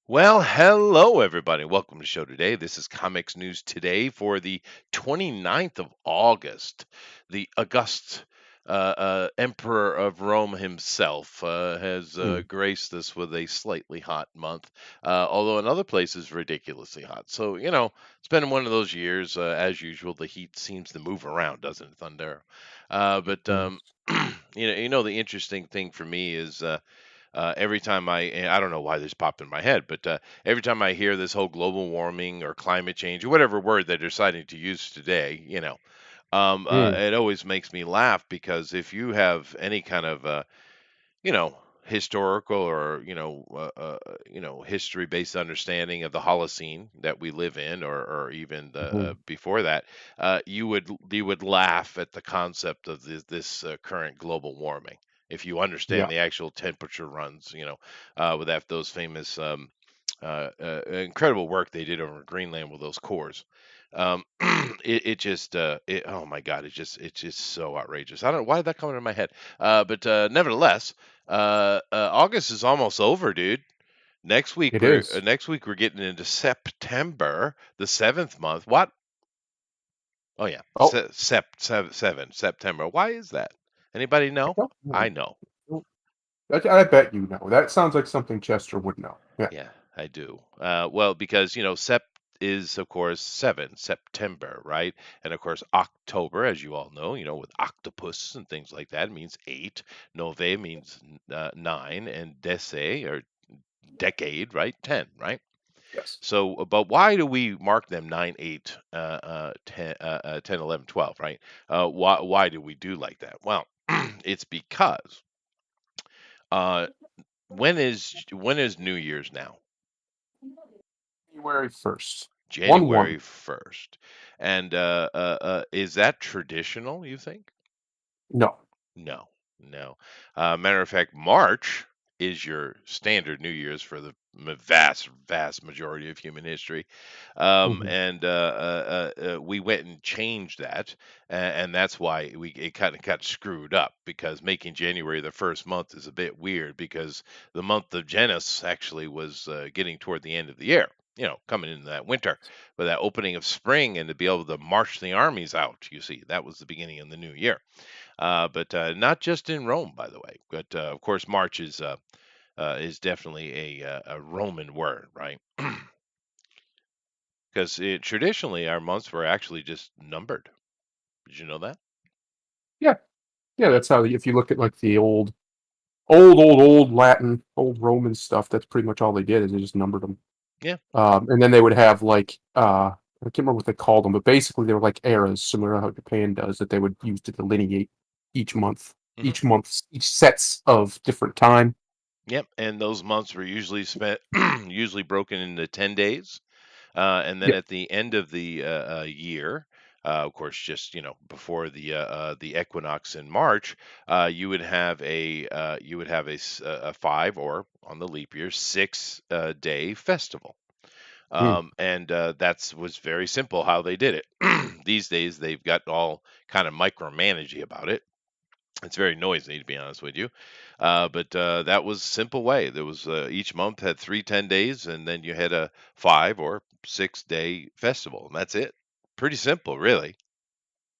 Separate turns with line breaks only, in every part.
Well, hello everybody. Welcome to the show today. This is Comics News Today for the 29th of August. The august Emperor of Rome himself has
Mm,
graced us with a slightly hot month, although in other places ridiculously hot. So, it's been one of those years. As usual, the heat seems to move around, doesn't it, Thunder?
it
But
does.
the interesting thing for me is every time and I don't know why this popped in my head, but every time I hear this whole global warming or climate change or whatever word they're deciding to use today,
Mm,
it always makes me laugh because if you have any kind of, you know, historical or history-based understanding of the Holocene that we live in, or even
mhm.
before that, you would laugh at the concept of this current global warming if you understand
Yeah.
the actual temperature runs. With those famous incredible work they did over Greenland with those cores. Oh my God, it's just so outrageous. I don't know why did that come into my head. But nevertheless, August is almost over, dude.
It is.
Next week we're getting into September, the seventh month. What? Oh yeah,
Oh,
September. Why is that? Anybody
I
know?
don't
I
know.
know.
Well, I bet you know. That sounds like something Chester would know. Yeah.
Yeah, I do. Well, because Sep is of course September, right? And of course October, as you all know, with octopus and things like that, means eight. Nove means nine, and dece or decade, right? 10, right?
Yes.
So, but why do we mark them 9, 8, 10, 11, 12, right? Why do we do like that? Well, it's because uh, when is New Year's now?
January 1st. 1-1.
January 1st. And is that traditional, you think?
No.
No, no. Matter of fact, March is your standard New Year's for the vast, vast majority of human history.
Mhm.
And we went and changed that. And that's why it kind of got screwed up because making January the first month is a bit weird because the month of Janus actually was getting toward the end of the year. Coming into that winter, but that opening of spring and to be able to march the armies out, you see, that was the beginning of the new year. But not just in Rome, by the way. But of course, March is definitely a Roman word, right? Because traditionally our months were actually just numbered. Did you know that?
Yeah. Yeah, that's how if you look at, like, the old Latin, old Roman stuff, that's pretty much all they did is they just numbered them.
Yeah.
And then they would have, like, I can't remember what they called them, but basically they were like eras, similar to how Japan does, that they would use to delineate each month.
Hmm.
Each sets of different time.
Yep. And those months were usually spent, usually broken into 10 days. And then
Yeah.
at the end of the year, of course, just before the equinox in March, you would have a 5, or on the leap year 6 day festival.
Mm,
And that's was very simple how they did it. These days they've got all kind of micromanagey about it. It's very noisy, to be honest with you. But that was a simple way. There was each month had 3 10 days, and then you had a 5 or 6 day festival, and that's it. Pretty simple, really.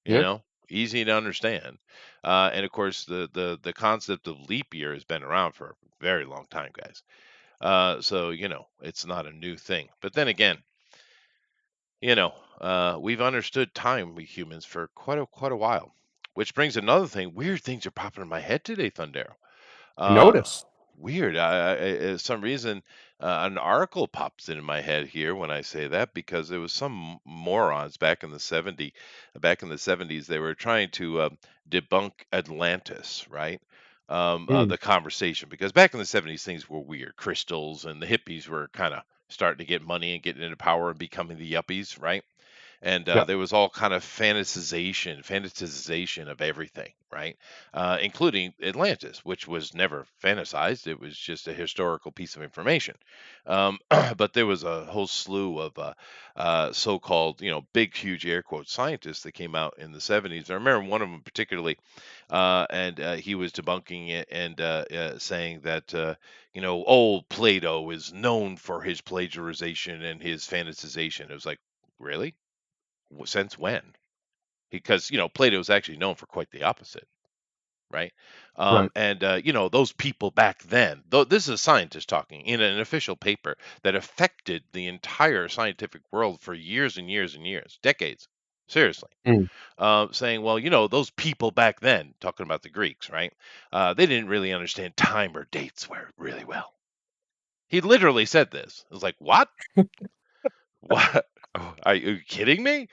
You
yeah.
know, easy to understand. And of course, the concept of leap year has been around for a very long time, guys. So it's not a new thing. But then again, we've understood time, we humans, for quite a while. Which brings another thing. Weird things are popping in my head today, Thundero.
I
Uh,
noticed.
Weird. Some reason, an article pops into my head here when I say that because there was some morons back in the 70s. They were trying to debunk Atlantis, right?
Mm,
The conversation, because back in the 70s things were weird. Crystals and the hippies were kind of starting to get money and getting into power and becoming the yuppies, right? And
yeah.
there was all kind of fantasization of everything, right? Including Atlantis, which was never fantasized. It was just a historical piece of information. But there was a whole slew of so-called, big, huge air quote scientists that came out in the 70s. I remember one of them particularly, and he was debunking it and saying that, old Plato is known for his plagiarization and his fantasization. It was like, really? Since when? Because Plato is actually known for quite the opposite, right?
Right.
And those people back then, though, this is a scientist talking in an official paper that affected the entire scientific world for years and years and years, decades, seriously,
Mm.
saying, well, those people back then, talking about the Greeks, right? They didn't really understand time or dates really well. He literally said this. I was like, what? What? Oh, are you kidding me?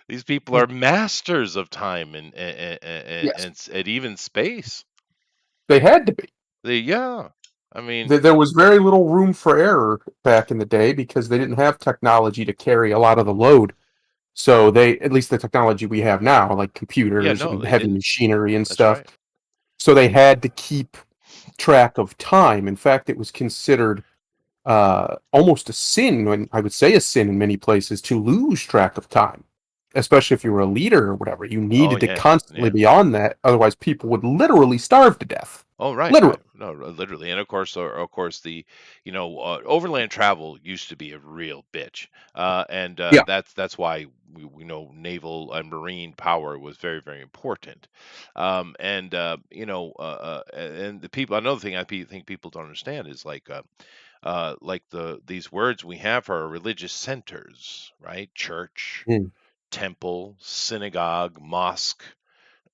These people are masters of time
Yes,
and even space.
they had to be.
Yeah. I mean,
There was very little room for error back in the day because they didn't have technology to carry a lot of the load. So they, at least the technology we have now, like
yeah,
computers
no,
and
they
heavy
didn't.
machinery and
That's
stuff.
right.
So they had to keep track of time. In fact, it was considered almost a sin, when I would say a sin in many places, to lose track of time, especially if you were a leader or whatever. You
Oh
needed to
yeah,
constantly
yeah.
be on that, otherwise people would literally starve to death.
Oh right,
Literally.
right. No, literally, and of course, the overland travel used to be a real bitch, and
Yeah.
that's why we know naval and marine power was very very important, and and the people. Another thing think people don't understand is like these words we have for our religious centers, right? Church,
Mm.
temple, synagogue, mosque,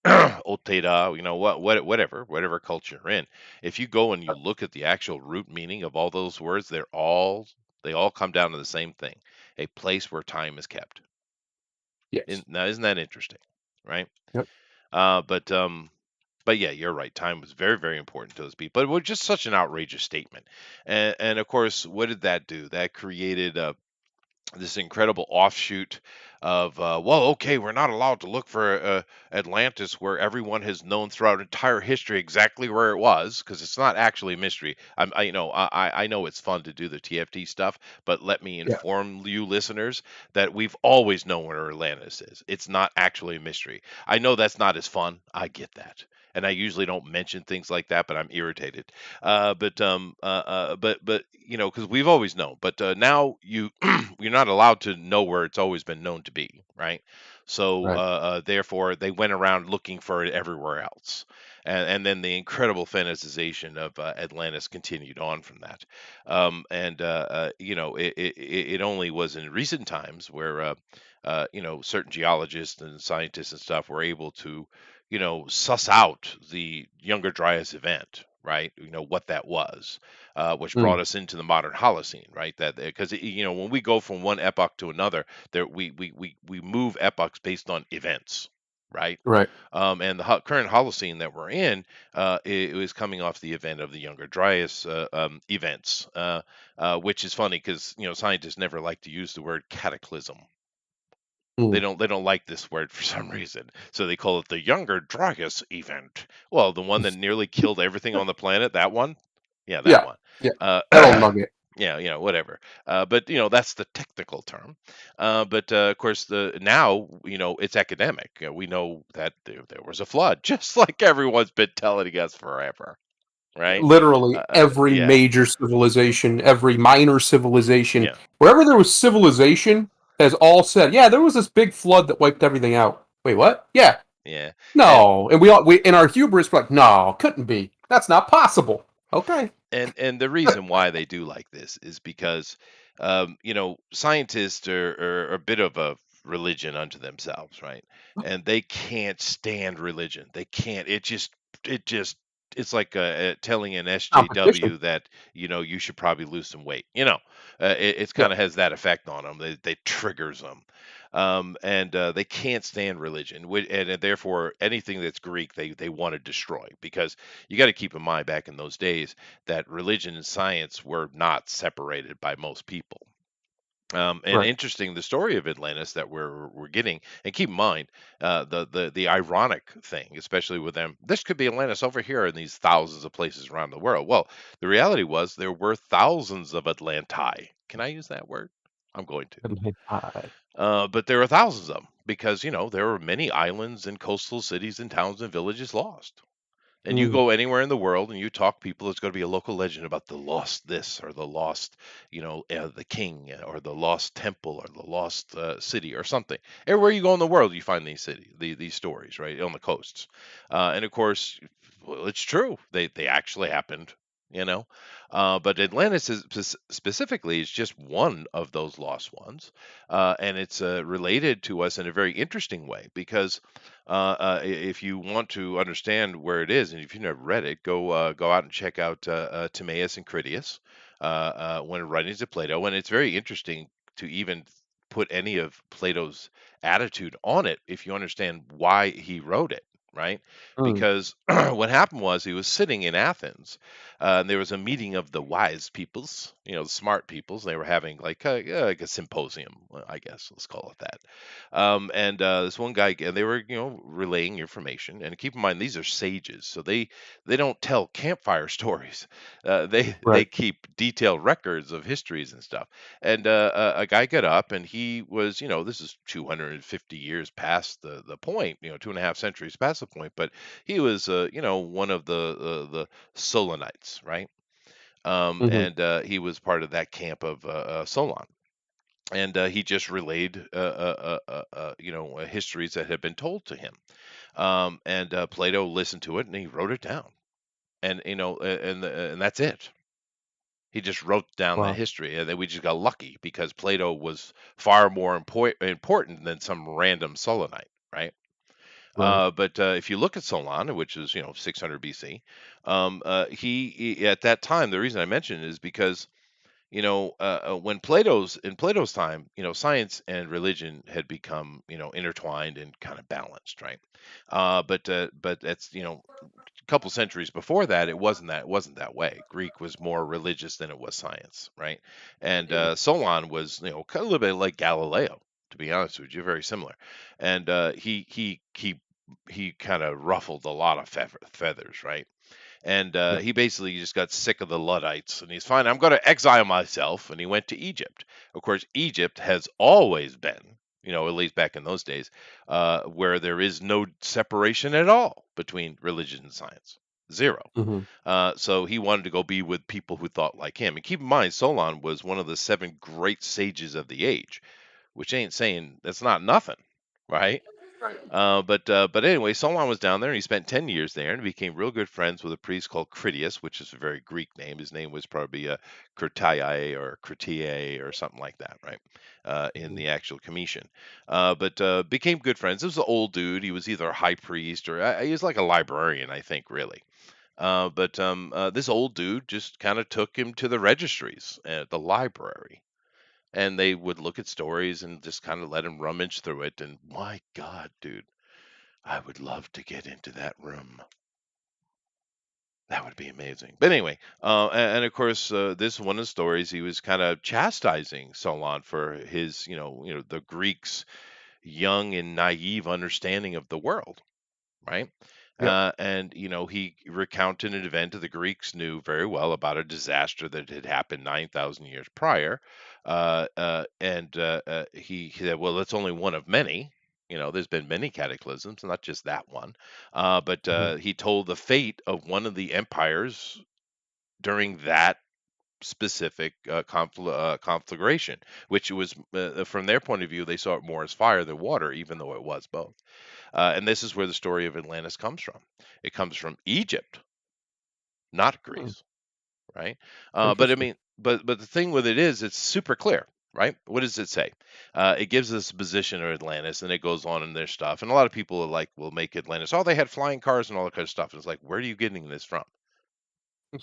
Oteda, whatever culture you're in. If you go and you look at the actual root meaning of all those words, they all come down to the same thing: a place where time is kept.
Yes.
Now, isn't that interesting, right?
Yep.
Uh, but um, but yeah, you're right. Time was very, very important to those people. It was just such an outrageous statement, and of course, what did that do? That created this incredible offshoot of well, okay, we're not allowed to look for Atlantis, where everyone has known throughout entire history exactly where it was, because it's not actually a mystery. I know it's fun to do the TFT stuff, but let me
Yeah.
inform you listeners that we've always known where Atlantis is. It's not actually a mystery. I know that's not as fun. I get that. And I usually don't mention things like that, but I'm irritated. But because we've always known. But now you're not allowed to know where it's always been known to be, right? So
Right.
therefore, they went around looking for it everywhere else, and then the incredible fantasization of Atlantis continued on from that. And it only was in recent times where certain geologists and scientists and stuff were able to suss out the Younger Dryas event, right? What that was, which brought
Mm.
us into the modern Holocene, right? That because when we go from one epoch to another, there we move epochs based on events, right?
Right.
And the current Holocene that we're in, it was coming off the event of the Younger Dryas events, which is funny because scientists never like to use the word cataclysm.
Mm.
They don't like this word for some reason, so they call it the Younger Dryas event. Well, the one that nearly killed everything on the planet, that one? Yeah, that
Yeah.
one.
Yeah.
Uh,
That old nugget.
yeah, whatever. But that's the technical term. But of course, the now it's academic. We know that there was a flood, just like everyone's been telling us forever, right?
Literally every
Yeah,
major civilization, every minor civilization,
yeah,
wherever there was civilization, has all said, "Yeah, there was this big flood that wiped everything out." Wait, what? Yeah,
yeah. And
no, and we in our hubris we're like, "No, couldn't be. That's not possible." Okay.
and the reason why they do like this is because scientists are a bit of a religion unto themselves, right? And they can't stand religion. They can't. It just it's like telling an
Competition.
SJW that you should probably lose some weight. It's
Yeah.
kind of has that effect on them. They triggers them, and they can't stand religion, and therefore anything that's Greek they want to destroy, because you got to keep in mind back in those days that religion and science were not separated by most people. And
Right.
interesting, the story of Atlantis that we're getting, and keep in mind the ironic thing, especially with them. This could be Atlantis over here in these thousands of places around the world. Well, the reality was there were thousands of Atlanti. Can I use that word? I'm going to.
And
But there are thousands of them because there were many islands and coastal cities and towns and villages lost. And you
mm,
go anywhere in the world and you talk people, it's going to be a local legend about the lost this or the lost, the king or the lost temple or the lost city or something. Everywhere you go in the world, you find these stories, right, on the coasts. And of course, well, it's true. They actually happened, you know. But Atlantis is specifically is just one of those lost ones, and it's related to us in a very interesting way because if you want to understand where it is, and if you've never read it, go out and check out Timaeus and Critias when writing to Plato, and it's very interesting to even put any of Plato's attitude on it if you understand why he wrote it. Right,
mm,
because what happened was he was sitting in Athens, and there was a meeting of the wise peoples, the smart peoples. They were having like a symposium, I guess let's call it that. And this one guy, and they were, relaying information. And keep in mind, these are sages, so they don't tell campfire stories. They
right.
keep detailed records of histories and stuff. And a guy got up, and he was, this is 250 years past the point, 2.5 centuries past the point, but he was, one of the Solonites, right?
Hmm.
And he was part of that camp of Solon, and he just relayed histories that had been told to him, and Plato listened to it and he wrote it down, and and that's it. He just wrote down that
Wow.
history, and then we just got lucky because Plato was far more important than some random Solonite, right?
Right.
But if you look at Solon, which is 600 BC, he at that time, the reason I mention it is because when Plato's time, science and religion had become, intertwined and kind of balanced, right? But that's, a couple centuries before that, it wasn't that way. Greek was more religious than it was science, right? And
Mm.
Solon was, kind of a little bit like Galileo, to be honest with you, very similar. And he kind of ruffled a lot of feathers, right? And
Yeah.
he basically just got sick of the Luddites, and he's fine. I'm going to exile myself, and he went to Egypt. Of course, Egypt has always been, at least back in those days, where there is no separation at all between religion and science, zero.
Hmm.
So he wanted to go be with people who thought like him. And keep in mind, Solon was one of the seven great sages of the age, which ain't saying that's not nothing, right? But anyway, Solon was down there and he spent 10 years there and became real good friends with a priest called Critias, which is a very Greek name. His name was probably Critiae or Critiae or something like that, right? In
Hmm.
the actual Commission. But became good friends. This was an old dude. He was either a high priest or he was like a librarian, I think, really. But this old dude just kind of took him to the registries at the library, and they would look at stories and just kind of let him rummage through it. And my God, dude, I would love to get into that room. That would be amazing. But anyway, and of course, this is one of the stories. He was kind of chastising Solon for his, the Greeks' young and naive understanding of the world, right?
Yep.
And he recounted an event that the Greeks knew very well about a disaster that had happened 9,000 years prior. And he said, "Well, that's only one of many. There's been many cataclysms, not just that one." But
Hmm.
he told the fate of one of the empires during that specific conflagration, which was, from their point of view, they saw it more as fire than water, even though it was both. And this is where the story of Atlantis comes from. It comes from Egypt, not
Hmm.
Greece, right? But I
Interesting.
mean, but the thing with it is, it's super clear, right? What does it say? It gives us a position of Atlantis, and it goes on in their stuff. And a lot of people are like, will make Atlantis. Oh, they had flying cars and all that kind of stuff. And it's like, where are you getting this from,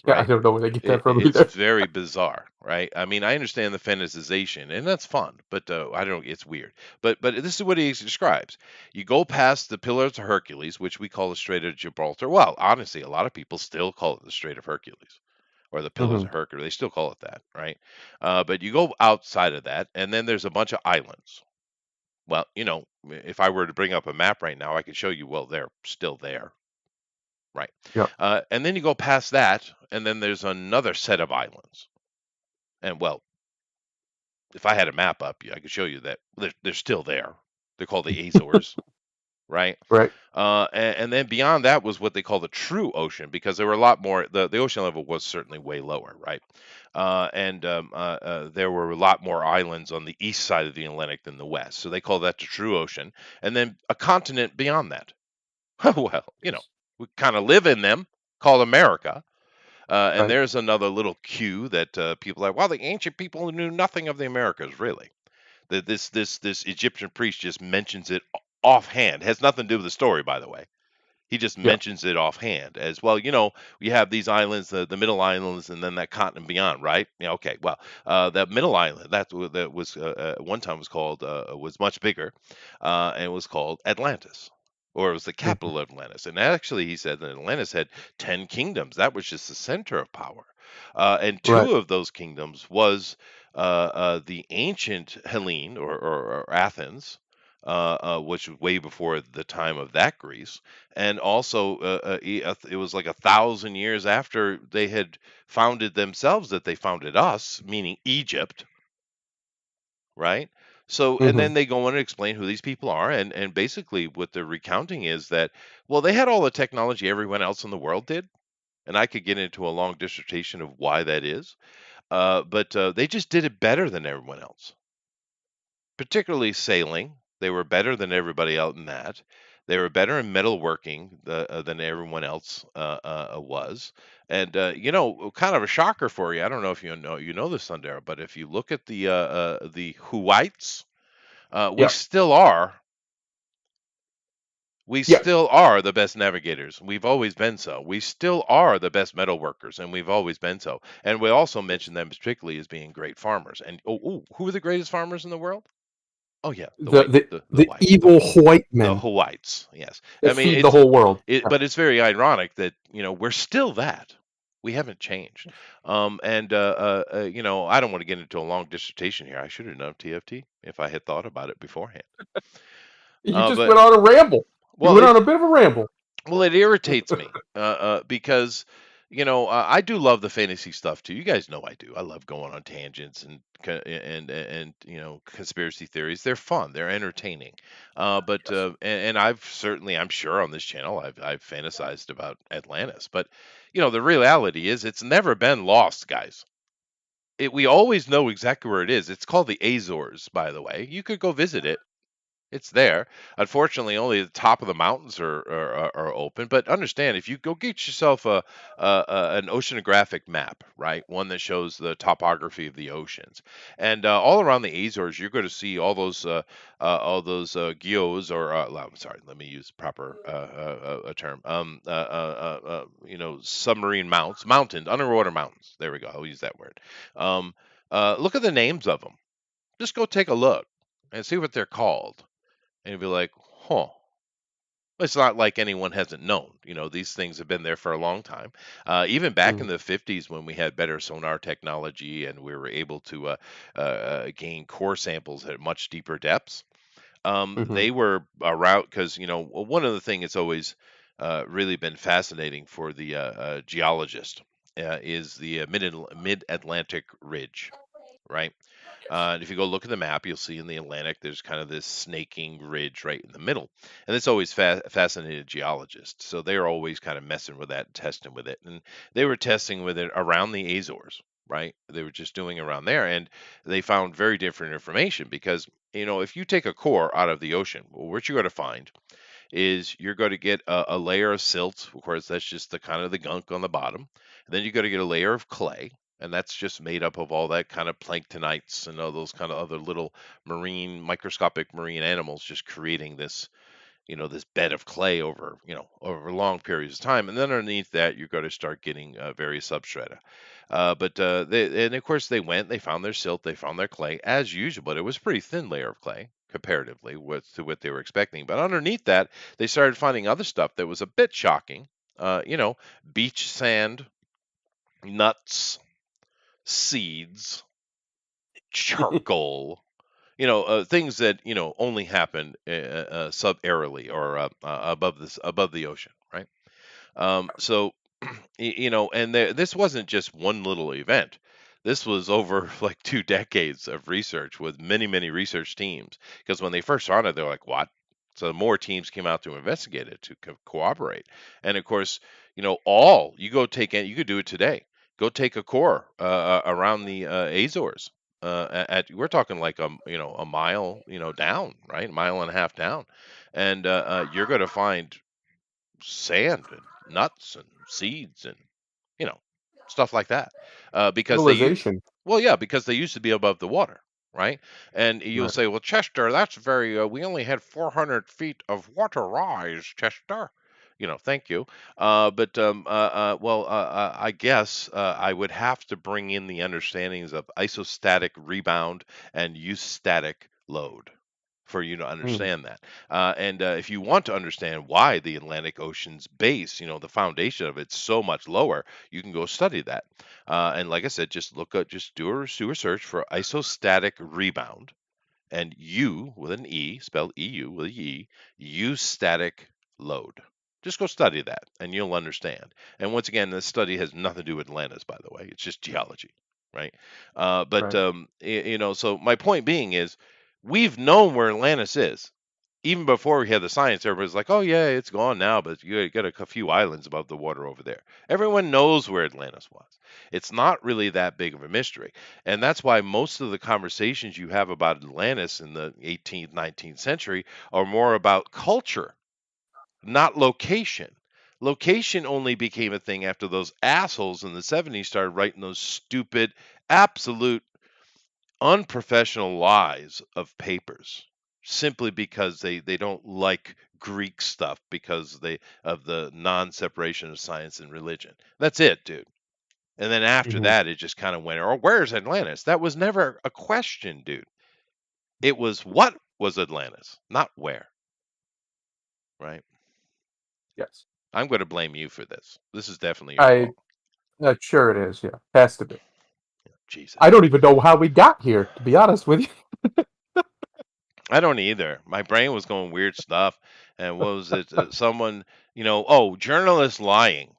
Yeah, I
right?
don't know where they get that from
It's
either.
very bizarre, right? I mean, I understand the fantasization, and that's fun, but I don't. It's weird. But this is what he describes. You go past the Pillars of Hercules, which we call the Strait of Gibraltar. Well, honestly, a lot of people still call it the Strait of Hercules. or the Pillars
Hmm.
of Hercule. They still call it that, right? But you go outside of that, and then there's a bunch of islands. Well, if I were to bring up a map right now, I could show you. Well, they're still there, right?
Yeah.
And then you go past that, and then there's another set of islands. And well, if I had a map up, I could show you that they're still there. They're called the Azores, right?
Right.
And then beyond that was what they call the true ocean, because there were a lot more. The ocean level was certainly way lower, right? And there were a lot more islands on the east side of the Atlantic than the west, so they call that the true ocean. And then a continent beyond that. Well, we kind of live in them, called America. And
Right.
there's another little cue that people are like, well, the ancient people knew nothing of the Americas, really. That this Egyptian priest just mentions it offhand. Has nothing to do with the story, by the way. He just
Yeah.
mentions it offhand as well. We have these islands, the middle islands, and then that continent beyond, right? Yeah, okay. Well, that middle island that was one time was much bigger, and was called Atlantis, or it was the
Hmm.
capital of Atlantis. And actually, he said that Atlantis had 10 kingdoms. That was just the center of power, and
Right.
two of those kingdoms was the ancient Hellene or Athens, which was way before the time of that Greece, and also it was like 1,000 years after they had founded themselves that they founded us, meaning Egypt, right? So, and
Hmm.
then they go on and explain who these people are, and basically what they're recounting is that, well, they had all the technology everyone else in the world did, and I could get into a long dissertation of why that is, but they just did it better than everyone else, particularly sailing. They were better than everybody else in that. They were better in metalworking than everyone else was. And kind of a shocker for you. I don't know if you know this, Sundara, but if you look at the Huites, we
Yeah.
still are. We
Yeah.
still are the best navigators. We've always been so. We still are the best metal workers, and we've always been so. And we also mention them particularly as being great farmers. And who are the greatest farmers in the world? Oh yeah, the
The
white,
the
the
the
white,
evil white
the
men
Hawaiians. Yes,
that
I mean
feed the whole world. Yeah.
but it's very ironic that we're still that. We haven't changed. And I don't want to get into a long dissertation here. I should have known TFT if I had thought about it beforehand.
You just
But
went on a ramble. You
well,
went on a bit of a ramble.
it irritates me because I do love the fantasy stuff too. You guys know I do. I love going on tangents and conspiracy theories. They're fun. They're entertaining. But
Yes.
and I've certainly, I'm sure, on this channel I've fantasized about Atlantis. But the reality is it's never been lost, guys. We always know exactly where it is. It's called the Azores, by the way. You could go visit it. It's there. Unfortunately, only the top of the mountains are open. But understand, if you go get yourself an oceanographic map, right, one that shows the topography of the oceans, and all around the Azores, you're going to see all those geos, or I'm sorry, let me use proper a term. Submarine mountains, underwater mountains. There we go. I'll use that word. Um, Look at the names of them. Just go take a look and see what they're called, and you'd be like, huh. It's not like anyone hasn't known. These things have been there for a long time. Even back in
Mm-hmm.
the 50s, when we had better sonar technology and we were able to gain core samples at much deeper depths,
Mm-hmm.
they were around because, one of the things that's always really been fascinating for the geologist is the mid Atlantic ridge, right? And if you go look at the map, you'll see in the Atlantic there's kind of this snaking ridge right in the middle, and it's always fascinated geologists. So they're always kind of messing with that, and testing with it, and they were testing with it around the Azores, right? They were just doing around there, and they found very different information because if you take a core out of the ocean, well, what you're going to find is you're going to get a layer of silt. Of course, that's just the kind of the gunk on the bottom. And then you're going to get a layer of clay, and that's just made up of all that kind of planktonites and all those kind of other little microscopic marine animals, just creating this bed of clay over long periods of time. And then underneath that, you're going to start getting various substrata. And of course, they found their silt, they found their clay as usual, but it was a pretty thin layer of clay comparatively to what they were expecting. But underneath that, they started finding other stuff that was a bit shocking. Beach sand, nuts, seeds, charcoal, things that only happen subaerially or above the ocean, right? So and this wasn't just one little event. This was over like 2 decades of research with many, many research teams. Because when they first saw it, they're like, "What?" So more teams came out to investigate it, to cooperate. And of course, all you go take it. You could do it today. Go take a core around the Azores. We're talking like a mile down, right, mile and a half down, and you're going to find sand and nuts and seeds and you know stuff like that, because
Civilization.
well, yeah, because they used to be above the water, right? And you'll
Right.
say, well, Chester, that's very we only had 400 feet of water rise, Chester. Thank you. I guess I would have to bring in the understandings of isostatic rebound and eustatic load for you to
Mm,
understand that. And if you want to understand why the Atlantic Ocean's base, the foundation of it's so much lower, you can go study that. And like I said, just do a search for isostatic rebound and U with an E, spelled EU with a E, eustatic load. Just go study that and you'll understand. And once again, this study has nothing to do with Atlantis, by the way. It's just geology, right?
right.
So my point being is we've known where Atlantis is. Even before we had the science, everybody's like, "Oh yeah, it's gone now, but you got a few islands above the water over there." Everyone knows where Atlantis was. It's not really that big of a mystery, and that's why most of the conversations you have about Atlantis in the 18th, 19th century are more about culture, not location. Location only became a thing after those assholes in the 70s started writing those stupid, absolute unprofessional lies of papers simply because they don't like Greek stuff because they of the non-separation of science and religion. That's it, dude. And then after
Hmm.
that, it just kind of went, "Oh, where's Atlantis?" That was never a question, dude. It was what was Atlantis, not where, right?
Yes.
I'm going to blame you for this. This is definitely your
I
fault.
sure it is. Yeah, has to be. I
Jesus.
don't even know how we got here, to be honest with you.
I don't either. My brain was going weird stuff. And what was it? Someone, journalists lying.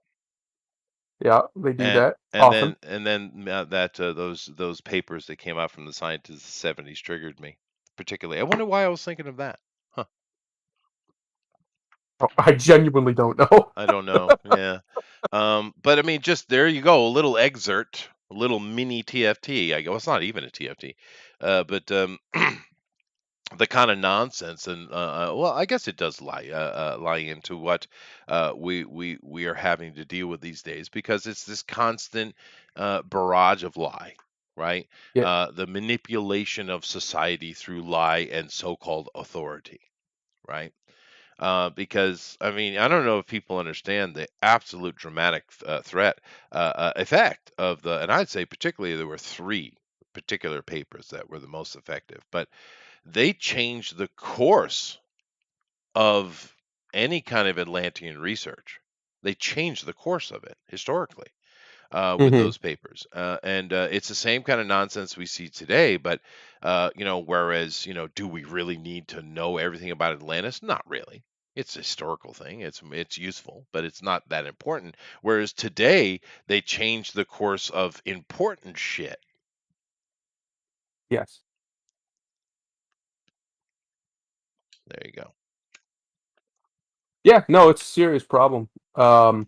Yeah, they do
and
that
and
often.
then that those papers that came out from the scientists of the 70s triggered me particularly. I wonder why I was thinking of that. Huh.
Oh, I genuinely don't know.
I don't know. Yeah. But I mean, just there you go, a little excerpt, a little mini TFT. I go, it's not even a TFT, but the kind of nonsense and well, I guess it does lie into what we are having to deal with these days because it's this constant barrage of lie, right?
Yeah.
The manipulation of society through lie and so-called authority, right? Because I mean, I don't know if people understand the absolute dramatic threat effect of and I'd say particularly there were three particular papers that were the most effective, but they changed the course of any kind of Atlantean research. They changed the course of it historically with
Hmm.
those papers, and it's the same kind of nonsense we see today. But whereas do we really need to know everything about Atlantis? Not really. It's a historical thing. It's useful, but it's not that important. Whereas today they changed the course of important shit.
Yes.
There you go.
Yeah. No, it's a serious problem. I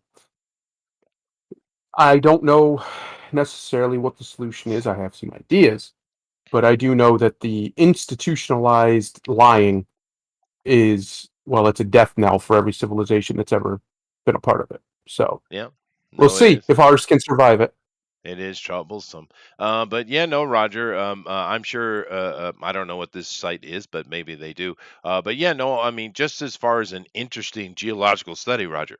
don't know necessarily what the solution is. I have some ideas, but I do know that the institutionalized lying is, well, it's a death knell for every civilization that's ever been a part of it. So
Yeah.
we'll
No, it
see
is.
if ours can survive it.
It is troublesome. But yeah, no, Roger. I'm sure. I don't know what this site is, but maybe they do. But yeah, no. I mean, just as far as an interesting geological study, Roger,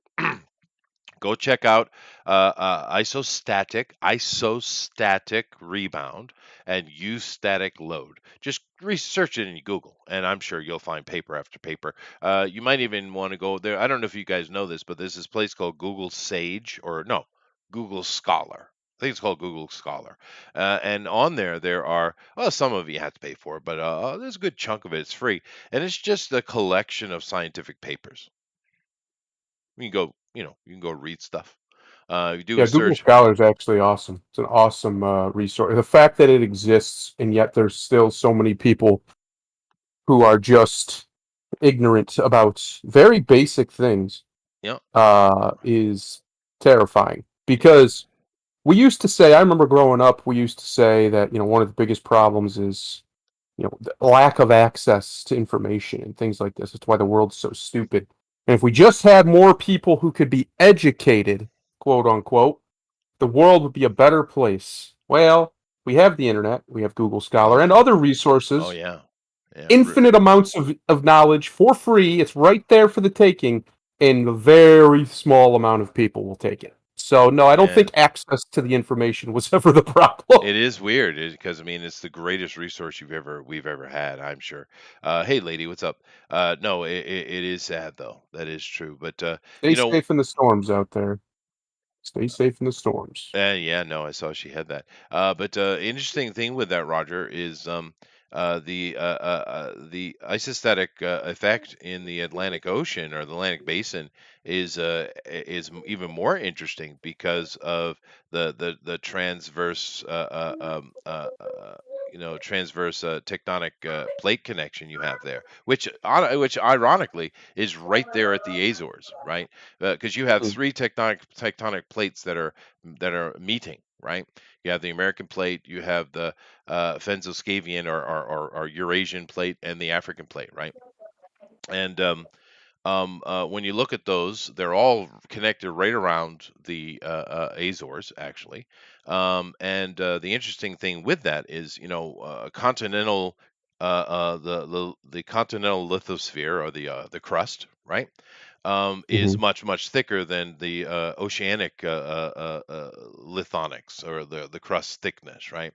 go check out isostatic rebound and eustatic load. Just research it in Google, and I'm sure you'll find paper after paper. You might even want to go there. I don't know if you guys know this, but there's this place called Google Sage, or no, Google Scholar. I think it's called Google Scholar, and on there are, well, some of it you have to pay for, but there's a good chunk of it it's free, and it's just a collection of scientific papers. You can go read stuff. You do a
Yeah, Google
search.
Scholar is actually awesome. It's an awesome resource. The fact that it exists and yet there's still so many people who are just ignorant about very basic things
Yeah,
is terrifying. Because we used to say, I remember growing up, we used to say that one of the biggest problems is the lack of access to information and things like this. That's why the world's so stupid. And if we just had more people who could be educated, quote unquote, the world would be a better place. Well, we have the internet, we have Google Scholar, and
oh,
other
oh
resources,
yeah, yeah.
infinite amounts of knowledge for free. It's right there for the taking, and a very small amount of people will take it. So, no, I don't
Yeah.
think access to the information was ever the problem.
It is weird because I mean it's the greatest resource we've ever had, I'm sure. Hey, lady, what's up? No, it is sad though. That is true. But
Stay
you know,
safe in the storms out there. Stay safe in the storms.
yeah, no, I saw she had that. But interesting thing with that, Roger, is the isostatic effect in the Atlantic Ocean or the Atlantic Basin even more interesting because of the transverse transverse tectonic plate connection you have there, which ironically is right there at the Azores, right? Because you have
Mm,
three tectonic plates that are meeting, right? You have the American plate, you have the Fennoscavian or Eurasian plate, and the African plate, right? And when you look at those, they're all connected right around the Azores, actually. And the interesting thing with that is, continental, the continental lithosphere or the crust, right? Is
mhm,
much thicker than the oceanic lithonics or the crust thickness, right?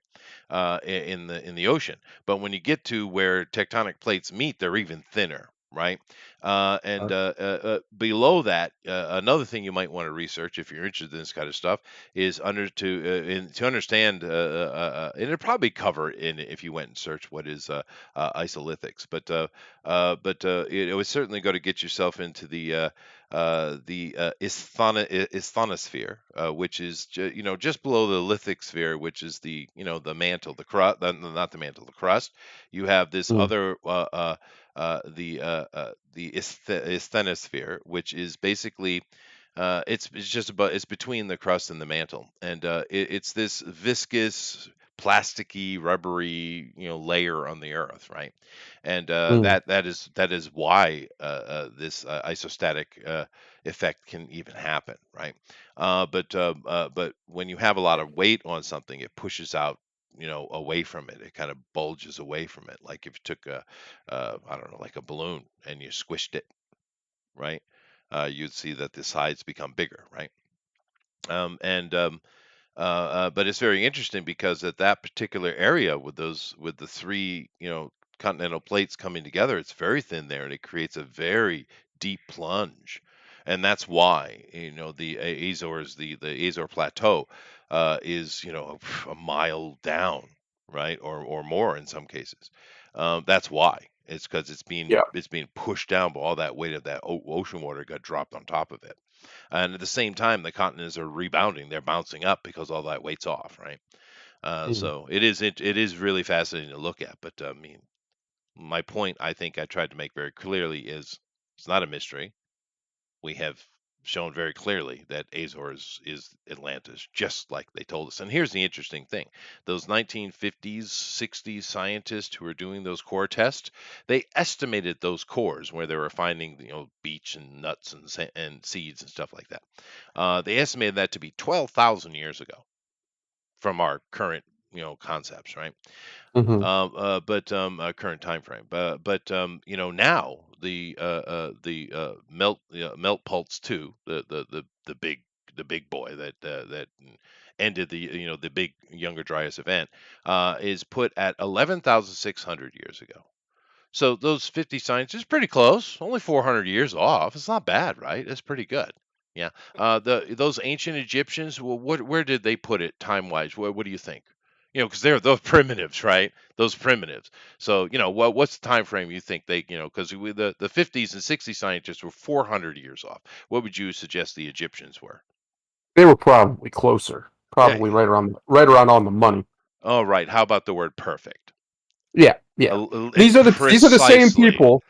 In the ocean. But when you get to where tectonic plates meet, they're even thinner, right? And below that, another thing you might want to research if you're interested in this kind of stuff is to understand, and it'll probably cover in if you went and search what is isolithics, it was certainly going to get yourself into the isthenosphere, which is just below the lithic sphere, which is the mantle, the crust, not the mantle, the crust. You have this
mm,
other the asthenosphere, which is basically it's between the crust and the mantle, and it's this viscous, plasticky, rubbery layer on the Earth, right? And
mm.
that is why this isostatic effect can even happen, right? But when you have a lot of weight on something, it pushes out away from it. It kind of bulges away from it, like if you took I don't know, like a balloon and you squished it, right? You'd see that the sides become bigger, right? And But it's very interesting because at that particular area with the three continental plates coming together, it's very thin there, and it creates a very deep plunge, and that's why the Azores, the Azore Plateau, is a mile down, right, or more in some cases. That's why. It's because
Yeah.
it's being pushed down by all that weight of that ocean water got dropped on top of it. And at the same time, the continents are rebounding; they're bouncing up because all that weight's off, right?
Mm.
So it is really fascinating to look at. But I mean, my point, I think I tried to make very clearly, is it's not a mystery. We have shown very clearly that Azores is Atlantis, just like they told us. And here's the interesting thing: those 1950s, 60s scientists who were doing those core tests, they estimated those cores where they were finding, beach and nuts and seeds and stuff like that. They estimated that to be 12,000 years ago from our current, concepts, right?
Mhm.
But Current time frame. Now Melt Pulse 2, the big boy that ended the big Younger Dryas event, is put at 11,600 years ago. So those 50 scientists pretty close, only 400 years off. It's not bad, right? It's pretty good. Yeah. Those ancient Egyptians, well, where did they put it time wise? What do you think? Because they're those primitives, right? Those primitives. So, what's the time frame you think they, because the 50s and 60s scientists were 400 years off. What would you suggest the Egyptians were?
They were probably closer,
Yeah.
probably right around on the money.
Oh, right. How about the word perfect?
Yeah, yeah.
And
These are the same
precisely.
people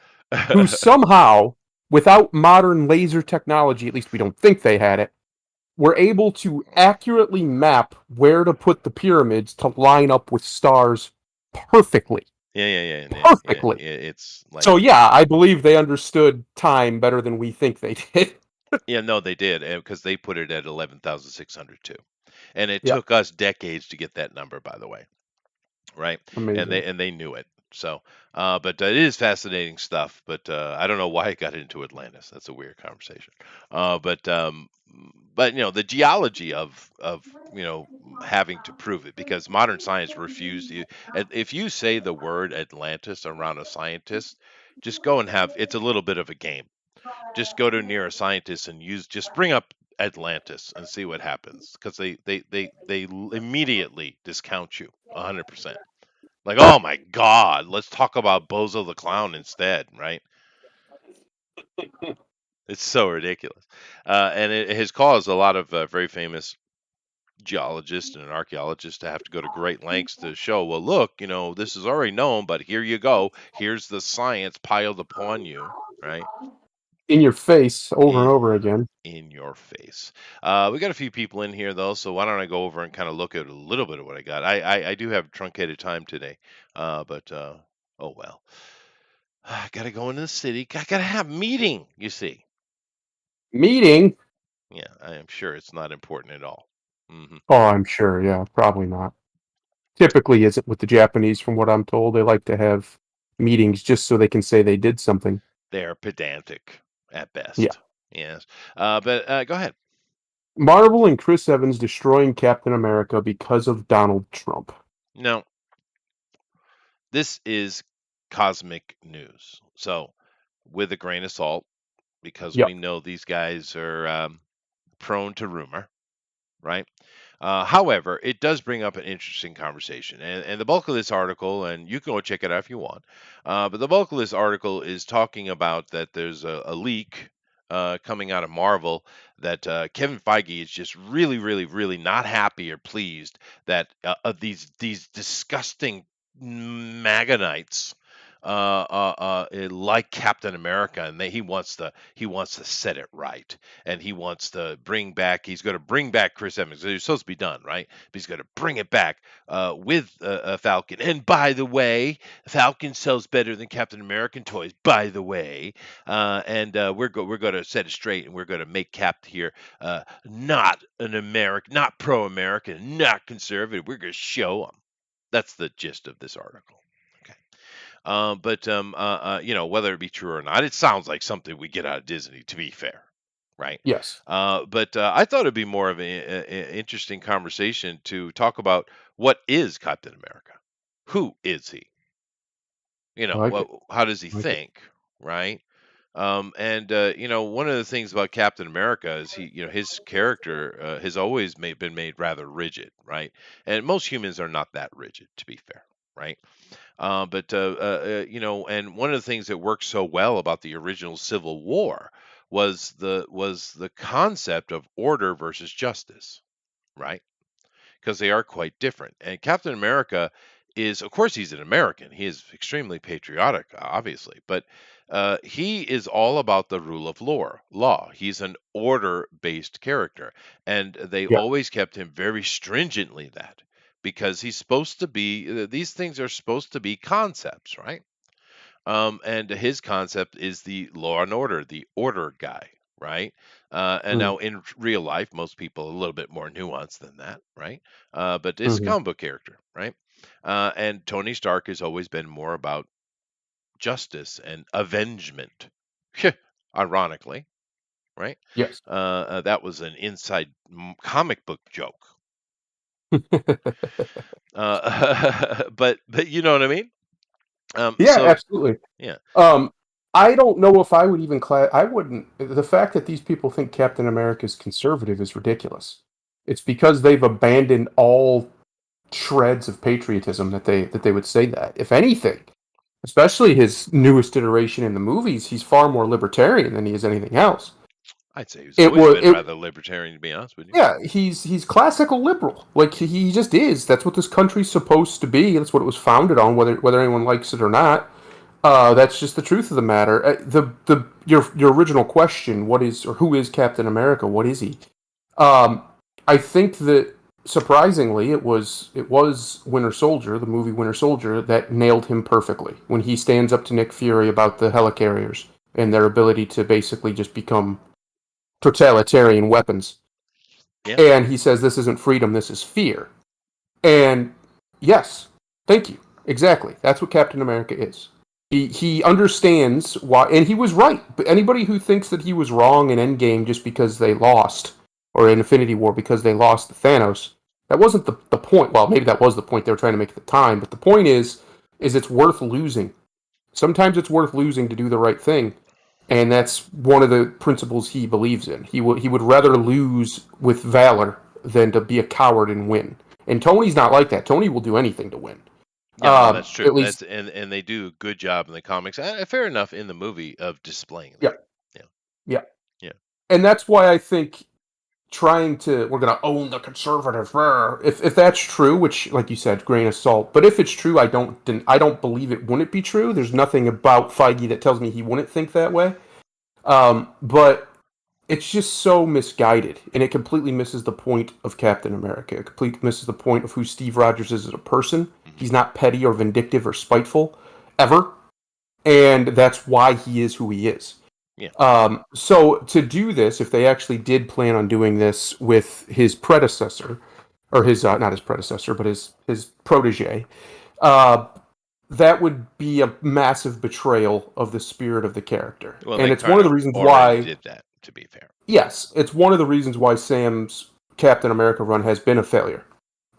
who somehow, without modern laser technology, at least we don't think they had it, were able to accurately map where to put the pyramids to line up with stars perfectly.
Yeah.
Perfectly.
It's like,
So yeah, I believe they understood time better than we think they did.
yeah, no, they did, because they put it at 11,600 too. And it
Yep.
took us decades to get that number, by the way. Right? And
Amazing.
they knew it. So, but it is fascinating stuff. But I don't know why it got into Atlantis. That's a weird conversation. But the geology of having to prove it, because modern science refused. If you say the word Atlantis around a scientist, just go and have. It's a little bit of a game. Just go to near a scientist and just bring up Atlantis and see what happens, because they immediately discount you 100%. Like, oh my God, let's talk about Bozo the Clown instead, right? It's so ridiculous. And it has caused a lot of very famous geologists and archaeologists to have to go to great lengths to show, well, look, this is already known, but here you go. Here's the science piled upon you, right?
In your face over and
In,
over again.
in your face. We got a few people in here, though, so why don't I go over and kind of look at a little bit of what I got? I do have truncated time today, but oh well. I gotta go into the city. I gotta have a meeting, you see.
Meeting?
Yeah, I am sure it's not important at all.
Oh, I'm sure. Yeah, probably not. Typically isn't with the Japanese, from what I'm told. They like to have meetings just so they can say they did something.
They are pedantic at
Yeah.
best. Yes. But go ahead.
Marvel and Chris Evans destroying Captain America because of Donald Trump.
No, this is cosmic news. So, with a grain of salt, because we
Yep.
know these guys are prone to rumor, right? However, it does bring up an interesting conversation, and the bulk of this article, and you can go check it out if you want, but the bulk of this article is talking about that there's a leak coming out of Marvel, that Kevin Feige is just really, really, really not happy or pleased that of these disgusting Maganites. Like Captain America, and he wants to set it right, and he wants to bring back. He's going to bring back Chris Evans. It's supposed to be done, right? But he's going to bring it back with Falcon. And by the way, Falcon sells better than Captain American toys. By the way, and we're going to set it straight, and we're going to make Cap here not an American, not pro-American, not conservative. We're going to show him. That's the gist of this article. Okay. But whether it be true or not, it sounds like something we get out of Disney. To be fair, right?
Yes.
But I thought it'd be more of an interesting conversation to talk about what is Captain America. Who is he?
I like
What?
it.
How does he
I like it.
think? Right? And one of the things about Captain America is his character has always been made rather rigid, right? And most humans are not that rigid, to be fair, right? And one of the things that worked so well about the original Civil War was the concept of order versus justice, right? Because they are quite different. And Captain America is, of course, he's an American. He is extremely patriotic, obviously, but he is all about the rule of law. He's an order-based character, and they
Yeah.
always kept him very stringently that, because he's supposed to be. These things are supposed to be concepts, right? And his concept is the law and order, the order guy, right? And
Mm,
now in real life, most people are a little bit more nuanced than that, right? But it's a
mhm.
comic book character, right? And Tony Stark has always been more about justice and avengement, ironically, right?
Yes.
That was an inside comic book joke, but you know what I mean?
Yeah,
So
absolutely.
yeah,
Um, I don't know if I would even I wouldn't. The fact that these people think Captain America is conservative is ridiculous. It's because they've abandoned all shreds of patriotism that they would say that. If anything, especially his newest iteration in the movies, he's far more libertarian than he is anything else.
I'd say he's
It
always
was
been
it
rather libertarian, to be honest with you.
Yeah, he's classical liberal. Like he just is. That's what this country's supposed to be. That's what it was founded on, whether anyone likes it or not. That's just the truth of the matter. The your original question, what is or who is Captain America? What is he? Um, I think that surprisingly, it was Winter Soldier, the movie Winter Soldier, that nailed him perfectly when he stands up to Nick Fury about the helicarriers and their ability to basically just become totalitarian weapons.
Yeah.
And he says, "This isn't freedom. This is fear." And yes, thank you. Exactly. That's what Captain America is. He understands why, and he was right. But anybody who thinks that he was wrong in Endgame just because they lost, or in Infinity War because they lost to Thanos, that wasn't the point. Well, maybe that was the point they were trying to make at the time, but the point is it's worth losing. Sometimes it's worth losing to do the right thing, and that's one of the principles he believes in. He would rather lose with valor than to be a coward and win. And Tony's not like that. Tony will do anything to win.
Yeah, no, that's true.
At least,
That's and they do a good job in the comics. Fair enough in the movie of displaying
yeah,
that. Yeah.
yeah.
Yeah.
And that's why I think trying to we're gonna own the conservative. If that's true, which, like you said, grain of salt. But if it's true, I don't believe it wouldn't be true. There's nothing about Feige that tells me he wouldn't think that way. But it's just so misguided, and it completely misses the point of Captain America. It completely misses the point of who Steve Rogers is as a person.
Hmm.
He's not petty or vindictive or spiteful, ever, and that's why he is who he is.
Yeah.
So to do this, if they actually did plan on doing this with his predecessor, or his not his predecessor, but his protege, uh, that would be a massive betrayal of the spirit of the character,
Well,
and
they
it's one
kind
of the
of
reasons
already
why.
did that, to be fair.
Yes, it's one of the reasons why Sam's Captain America run has been a failure,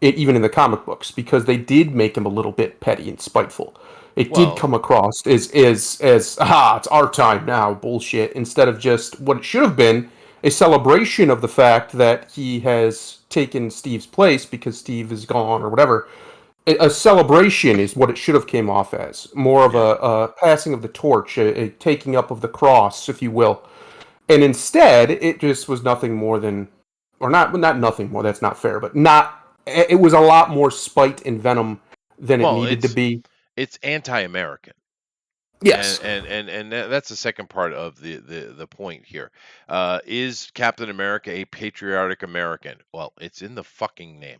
even in the comic books, because they did make him a little bit petty and spiteful. It did
Well,
come across as it's our time now bullshit, instead of just what it should have been, a celebration of the fact that he has taken Steve's place because Steve is gone or whatever. A celebration is what it should have came off as, more of
yeah.
a passing of the torch, a taking up of the cross, if you will. And instead, it just was nothing more than, or not nothing more. That's not fair, but not. It was a lot more spite and venom than it
Well,
needed to be.
it's anti-American. And
Yes,
that's the second part of the point here. Is Captain America a patriotic American? Well, it's in the fucking name,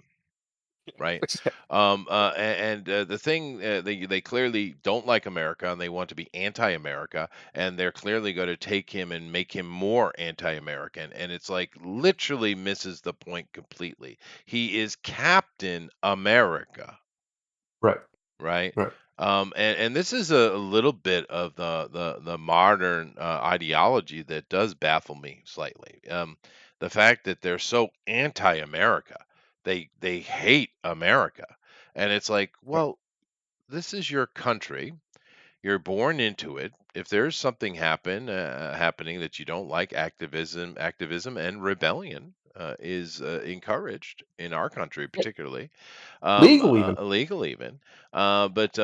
right? The thing, they clearly don't like America and they want to be anti-America, and they're clearly going to take him and make him more anti-American, and it's like literally misses the point completely. He is Captain America,
right,
right?
right,
And this is a little bit of the modern ideology that does baffle me slightly. The fact that they're so anti-America, they hate America, and it's like,
right,
well, this is your country. You're born into it. If there's something happening that you don't like, activism and rebellion is encouraged in our country, particularly
legal even.
illegal even. But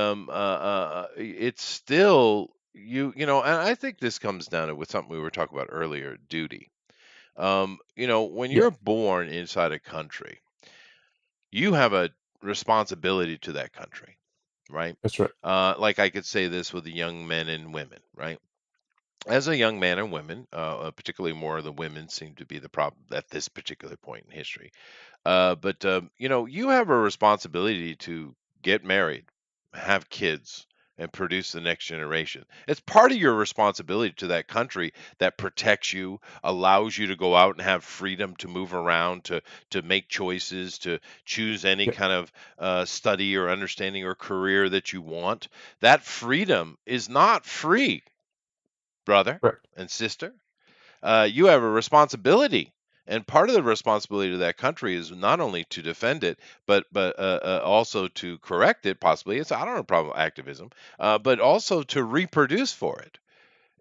it's still and I think this comes down to with something we were talking about earlier, duty. When
Yeah,
you're born inside a country, you have a responsibility to that country, right?
that's right.
Like I could say this with the young men and women, right? As a young man and women, particularly more of the women seem to be the problem at this particular point in history. But you have a responsibility to get married, have kids, and produce the next generation. It's part of your responsibility to that country that protects you, allows you to go out and have freedom to move around, to make choices, to choose any
Yeah,
kind of study or understanding or career that you want. That freedom is not free, brother
correct.
and sister. You have a responsibility, and part of the responsibility to that country is not only to defend it, but also to correct it. Possibly, I don't have a problem with activism, but also to reproduce for it.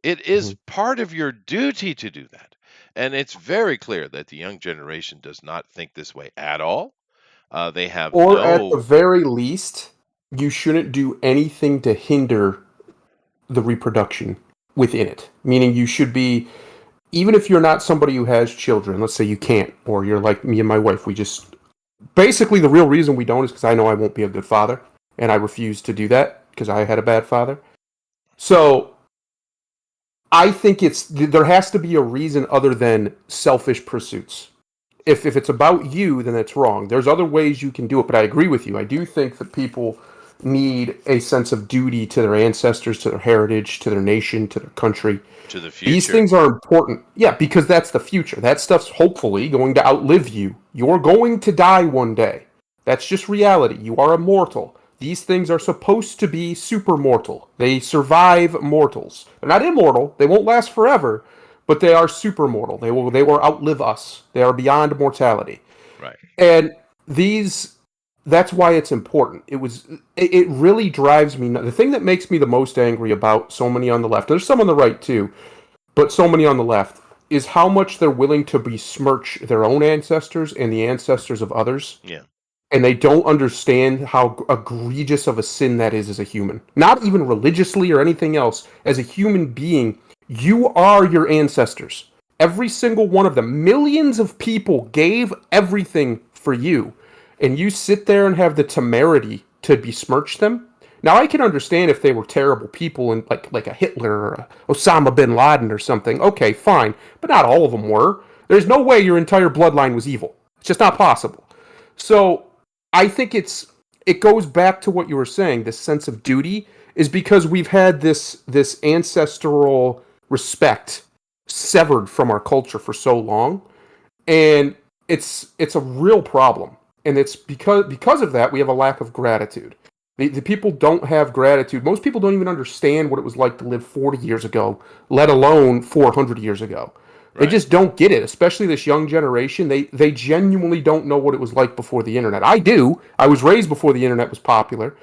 It is
Mhm.
part of your duty to do that. And it's very clear that the young generation does not think this way at all. They have
Or at the
no
very least, you shouldn't do anything to hinder the reproduction within it. Meaning you should be, even if you're not somebody who has children, let's say you can't, or you're like me and my wife, we just, basically the real reason we don't is because I know I won't be a good father, and I refuse to do that because I had a bad father. So I think there has to be a reason other than selfish pursuits. If it's about you, then it's wrong. There's other ways you can do it, but I agree with you. I do think that people need a sense of duty to their ancestors, to their heritage, to their nation, to their country.
to the
These
future.
things are important. Yeah, because that's the future. That stuff's hopefully going to outlive you. You're going to die one day. That's just reality. You are immortal. These things are supposed to be super mortal. They survive mortals. They're not immortal. They won't last forever, but they are super mortal. They will outlive us. They are beyond mortality.
Right.
And these that's why it's important. It really drives me. The thing that makes me the most angry about so many on the left, there's some on the right too, but so many on the left, is how much they're willing to besmirch their own ancestors and the ancestors of others,
Yeah.
and they don't understand how egregious of a sin that is as a human. Not even religiously or anything else. As a human being, you are your ancestors. Every single one of them. Millions of people gave everything for you. And you sit there and have the temerity to besmirch them. Now I can understand if they were terrible people and like a Hitler or a Osama bin Laden or something. Okay, fine. But not all of them were. There's no way your entire bloodline was evil. It's just not possible. So I think it goes back to what you were saying. This sense of duty is because we've had this ancestral respect severed from our culture for so long, and it's a real problem. And it's because of that we have a lack of gratitude. The people don't have gratitude. Most people don't even understand what it was like to live 40 years ago, let alone 400 years ago. They
Right.
just don't get it, especially this young generation. They genuinely don't know what it was like before the internet. I do. I was raised before the internet was popular.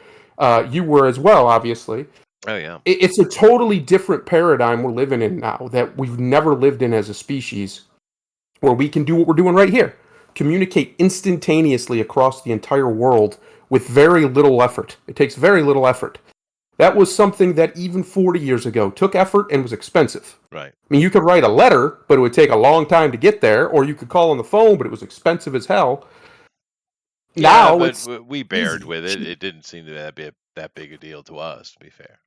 You were as well, obviously.
Oh yeah.
It's a totally different paradigm we're living in now that we've never lived in as a species, where we can do what we're doing right here, communicate instantaneously across the entire world with very little effort. It takes very little effort. That was something that even 40 years ago took effort and was expensive.
Right.
I mean, you could write a letter, but it would take a long time to get there, or you could call on the phone, but it was expensive as hell.
Yeah,
Now
but
it's
we bared
easy,
with it.
cheap.
It didn't seem to be that big a deal to us, to be fair.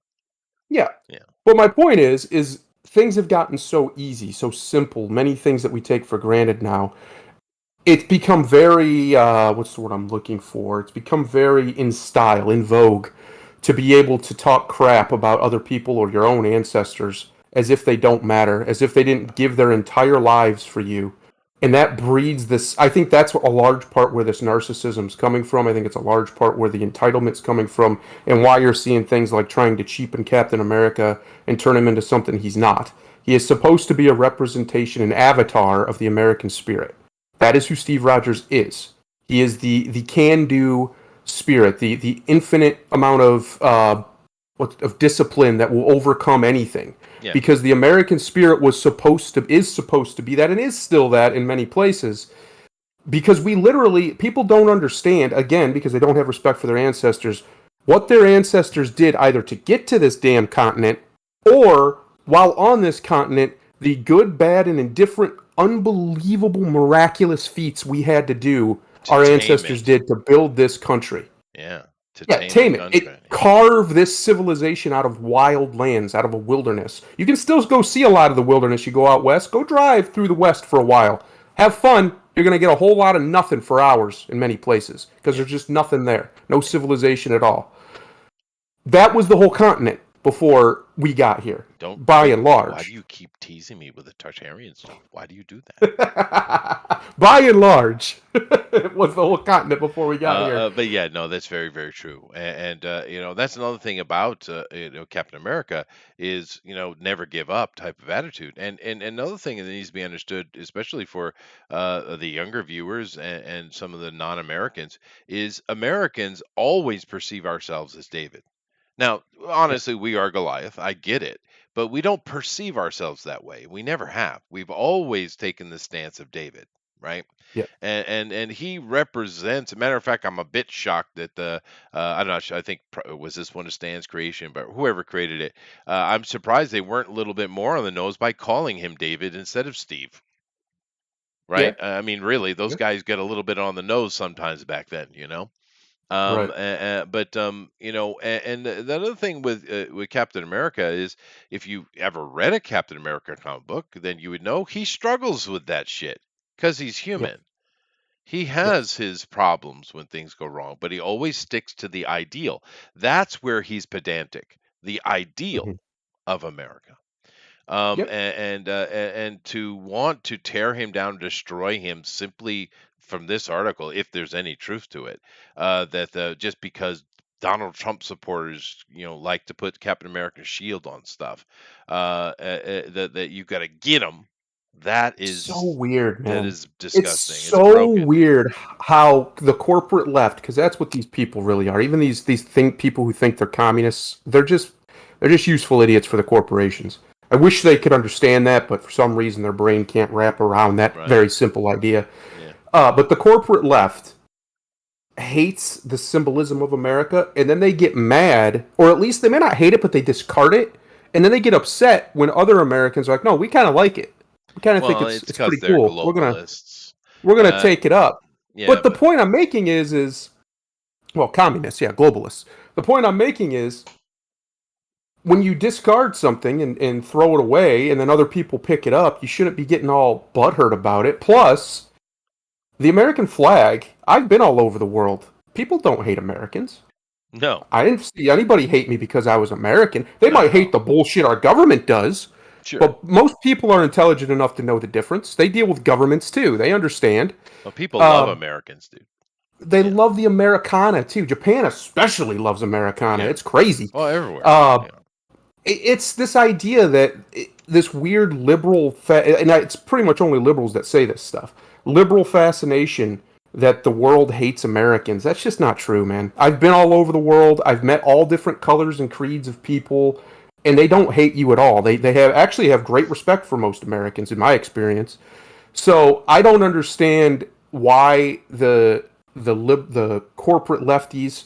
Yeah.
Yeah.
But my point is things have gotten so easy, so simple. Many things that we take for granted now. It's become very what's the word I'm looking for? It's become very in style, in vogue, to be able to talk crap about other people or your own ancestors as if they don't matter, as if they didn't give their entire lives for you. And that breeds this. I think that's a large part where this narcissism's coming from. I think it's a large part where the entitlement's coming from, and why you're seeing things like trying to cheapen Captain America and turn him into something he's not. He is supposed to be a representation, an avatar of the American spirit. That is who Steve Rogers is. He is the can do spirit, the infinite amount of discipline that will overcome anything.
Yeah.
Because the American spirit is supposed to be that, and is still that in many places. Because we literally, people don't understand, again, because they don't have respect for their ancestors, what their ancestors did either to get to this damn continent, or while on this continent, the good, bad, and indifferent, unbelievable, miraculous feats we had to do,
To
our
tame
ancestors
it.
did to build this country.
Yeah. To
Yeah,
tame the
tame it.
country.
It carve this civilization out of wild lands, out of a wilderness. You can still go see a lot of the wilderness. You go out west, go drive through the west for a while. Have fun. You're going to get a whole lot of nothing for hours in many places because
Yeah.
there's just nothing there. No
Yeah.
civilization at all. That was the whole continent before we got here,
Don't
by
wait.
and
Why do
large.
you keep teasing me with the Tartarian stuff? Why do you do that?
By and large, it was the whole continent before we got here.
But yeah, no, that's very, very true. And that's another thing about Captain America is never give up type of attitude. And another thing that needs to be understood, especially for the younger viewers and some of the non-Americans, is Americans always perceive ourselves as David. Now,
Yeah.
honestly, we are Goliath. I get it, but we don't perceive ourselves that way. We never have. We've always taken the stance of David, right?
Yeah.
And he represents. A matter of fact, I'm a bit shocked that the I'm not sure. I think was this one of Stan's creation, but whoever created it, I'm surprised they weren't a little bit more on the nose by calling him David instead of Steve.
Yeah.
Right? I mean, really, those
Yeah.
guys get a little bit on the nose sometimes back then, you know.
Right.
But and the other thing with Captain America is, if you ever read a Captain America comic book, then you would know he struggles with that shit because he's
Yep.
human. He
Yes.
has his problems when things go wrong, but he always sticks to the ideal. That's where he's pedantic. The ideal
Hmm.
of America.
Yep.
And to want to tear him down, destroy him simply from this article, if there's any truth to it, that just because Donald Trump supporters, like to put Captain America's shield on stuff, that you've got to get him. That
So
is
weird,
that
man.
is
It's
disgusting. It's
so
broken.
weird how the corporate left, because that's what these people really are. Even these think people who think they're communists, they're just useful idiots for the corporations. I wish they could understand that, but for some reason their brain can't wrap around that
Right.
very simple idea.
Yeah.
But the corporate left hates the symbolism of America, and then they get mad, or at least they may not hate it, but they discard it, and then they get upset when other Americans are like, "No, we kind of like it. We kind of think
Well,
it's
it's
it's
because
pretty
they're
cool. We're gonna
globalists.
we're gonna
Uh,
take it up."
yeah,
But the
but
point I'm making is well, communists, yeah, globalists. The point I'm making is when you discard something and throw it away, and then other people pick it up, you shouldn't be getting all butthurt about it. Plus, the American flag. I've been all over the world. People don't hate Americans.
no,
I didn't see anybody hate me because I was American. They
not
might
at all.
hate the bullshit our government does,
Sure.
but most people are intelligent enough to know the difference. They deal with governments too. They understand.
Well, people love
Uh,
Americans, dude.
they
Yeah.
love the Americana too. Japan especially loves Americana.
Yeah.
It's crazy.
Well, everywhere.
Uh,
Yeah.
it's this idea that this weird liberal, and it's pretty much only liberals that say this stuff. Liberal fascination that the world hates Americans. That's just not true, man. I've been all over the world. I've met all different colors and creeds of people, and they don't hate you at all. They have actually have great respect for most Americans, in my experience. So I don't understand why the corporate lefties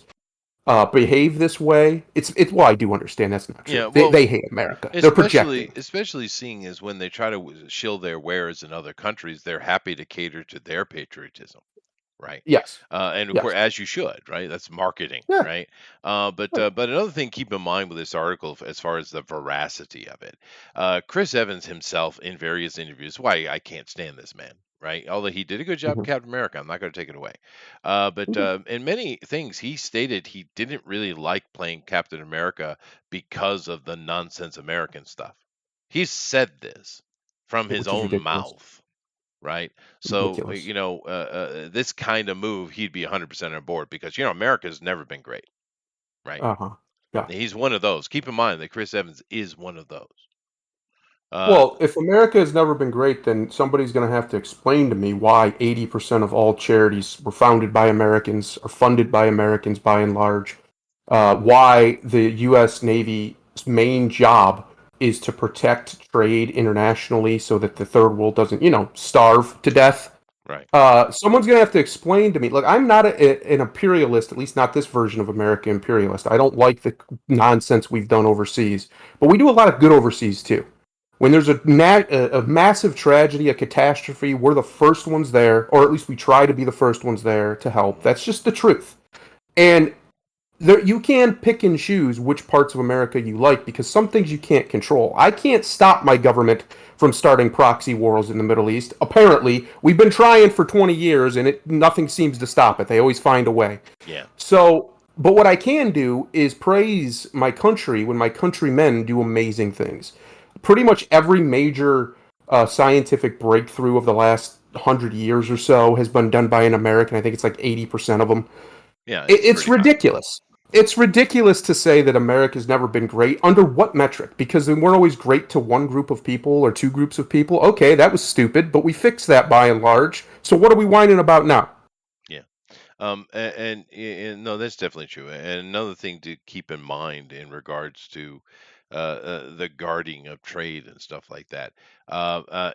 behave this way. It's well, I do understand that's not true.
Yeah.
They
Well,
they hate America. They're
especially
projecting.
especially seeing as when they try to shill their wares in other countries, they're happy to cater to their patriotism. Right.
Yes.
And of course,
Yes.
as you should, right? That's marketing,
Yeah.
right? But another thing, keep in mind with this article, as far as the veracity of it, Chris Evans himself, in various interviews, why I can't stand this man, right? Although he did a good job in
Mhm.
Captain America, I'm not going to take it away. But
Mhm.
in many things, he stated he didn't really like playing Captain America because of the nonsense American stuff. He's said this from
Yeah,
his
which is
own
ridiculous.
mouth, right? So,
Ridiculous.
this kind of move, he'd be 100% on board because, America's never been great, right?
Uh-huh. Yeah.
He's one of those. Keep in mind that Chris Evans is one of those. Uh,
Well, if America has never been great, then somebody's going to have to explain to me why 80% of all charities were founded by Americans, are funded by Americans by and large. Why the U.S. Navy's main job is to protect trade internationally so that the third world doesn't, starve to death.
right.
Someone's going to have to explain to me. Look, I'm not an imperialist, at least not this version of American imperialist. I don't like the nonsense we've done overseas, but we do a lot of good overseas too. When there's a massive tragedy, a catastrophe, we're the first ones there, or at least we try to be the first ones there to help.
Mhm.
That's just the truth. And you can pick and choose which parts of America you like because some things you can't control. I can't stop my government from starting proxy wars in the Middle East. Apparently, we've been trying for 20 years and nothing seems to stop it. They always find a way.
Yeah.
So, but what I can do is praise my country when my countrymen do amazing things. Pretty much every major scientific breakthrough of the last 100 years or so has been done by an American. I think it's like 80% of them.
Yeah. It's
It's
pretty high.
ridiculous. It's ridiculous to say that America's never been great. Under what metric? Because they weren't always great to one group of people or two groups of people. Okay, that was stupid, but we fixed that by and large. So what are we whining about now?
Yeah. And no, that's definitely true. And another thing to keep in mind in regards to the guarding of trade and stuff like that,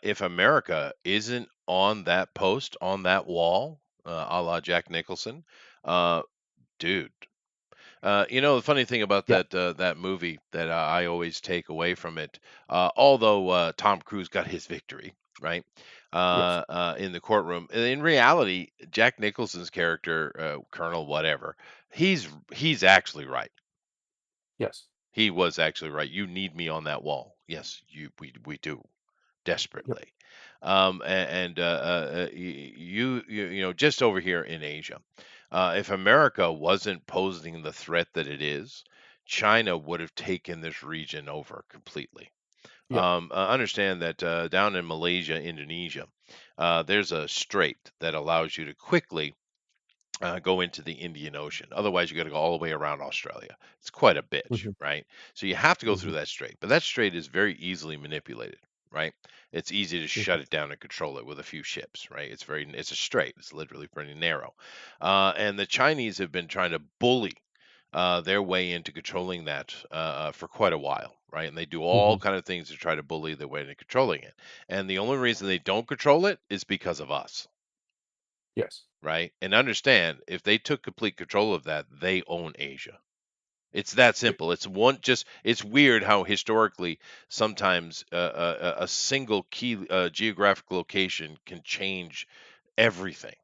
if America isn't on that post, on that wall, a la Jack Nicholson, uh, dude. The funny thing about
Yeah.
that movie that I always take away from it, although Tom Cruise got his victory, right,
Yes.
in the courtroom, in reality, Jack Nicholson's character, Colonel whatever, he's actually right.
Yes.
He was actually right. You need me on that wall. Yes, we do
Yep.
desperately. Just over here in Asia, if America wasn't posing the threat that it is, China would have taken this region over completely.
Yep.
Understand that down in Malaysia, Indonesia, there's a strait that allows you to quickly go into the Indian Ocean. Otherwise, you got to go all the way around Australia. It's quite a bitch,
Hmm.
right? So you have to go
Hmm.
through that strait, but that strait is very easily manipulated, right? It's easy to shut
Hmm.
it down and control it with a few ships, right? It's a strait. It's literally pretty narrow, and the Chinese have been trying to bully their way into controlling that for quite a while, right? And they do all
Hmm.
kind of things to try to bully their way into controlling it. And the only reason they don't control it is because of us,
Yes.
right? And understand, if they took complete control of that, they own Asia. It's that
Yep.
simple. It's weird how historically sometimes a single key geographic location can change everything.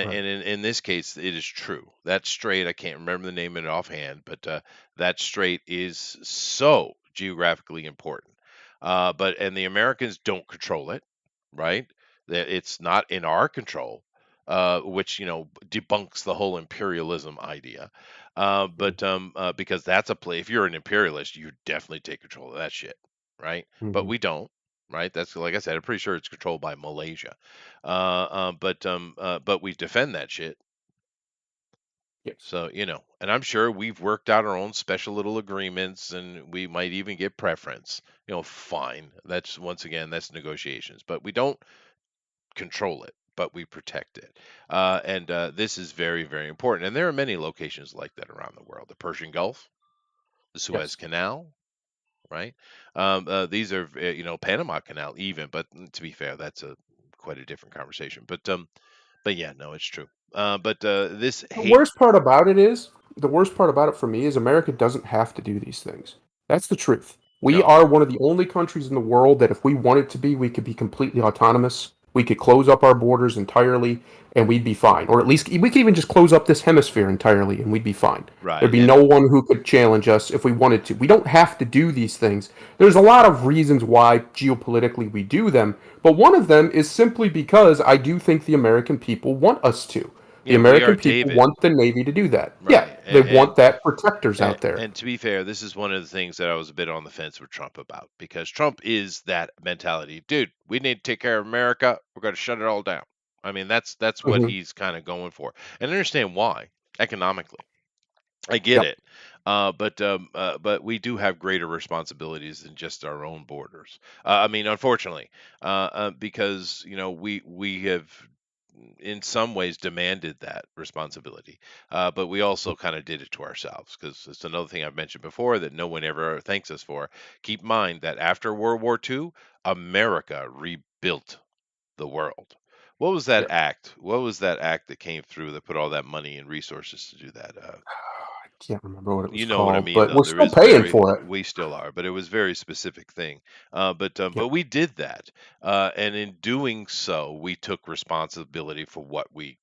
Right.
And in this case, it is true. That strait, I can't remember the name of it offhand, but that strait is so geographically important. And the Americans don't control it, right? That it's not in our control, which debunks the whole imperialism idea. Because that's a play. If you're an imperialist, you definitely take control of that shit, right? But
Hmm.
we don't, right? That's like I said. I'm pretty sure it's controlled by Malaysia. But we defend that shit.
Yes.
So, and I'm sure we've worked out our own special little agreements and we might even get preference. Fine. That's once again, that's negotiations, but we don't control it, but we protect it. And This is very, very important. And there are many locations like that around the world. The Persian Gulf, the Suez
Yes.
Canal, right? These are, Panama Canal even, but to be fair, that's a quite a different conversation. But yeah, no, it's true. But This
The
hate,
worst part about it is, the worst part about it for me is America doesn't have to do these things. That's the truth. We
no,
are one of the only countries in the world that if we wanted to be, we could be completely autonomous. We could close up our borders entirely and we'd be fine. Or at least we could even just close up this hemisphere entirely and we'd be fine. There'd
right,
be
and
no one who could challenge us if we wanted to. We don't have to do these things. There's a lot of reasons why geopolitically we do them, but one of them is simply because I do think the American people want us to. The
yeah, we are
American people
David,
want the Navy to do that. Yeah,
right,
they want that protectors
and
out there.
and to be fair, this is one of the things that I was a bit on the fence with Trump about because Trump is that mentality, dude. We need to take care of America. We're going to shut it all down. I mean, that's what
Hmm.
he's kind of going for, and I understand why economically. I get
Yep.
it. But we do have greater responsibilities than just our own borders. I mean, unfortunately, because we have in some ways demanded that responsibility, but we also kind of did it to ourselves because it's another thing I've mentioned before that no one ever thanks us for. Keep in mind that after World War II, America rebuilt the world. What was that
Yep.
act? What was that act that came through that put all that money and resources to do that?
I can't remember what it was
You know what I
called,
mean,
but
though.
we're
There
still
is
paying
very,
for it.
we still are, but it was very specific thing. But
Yep.
we did that, and in doing so, we took responsibility for what we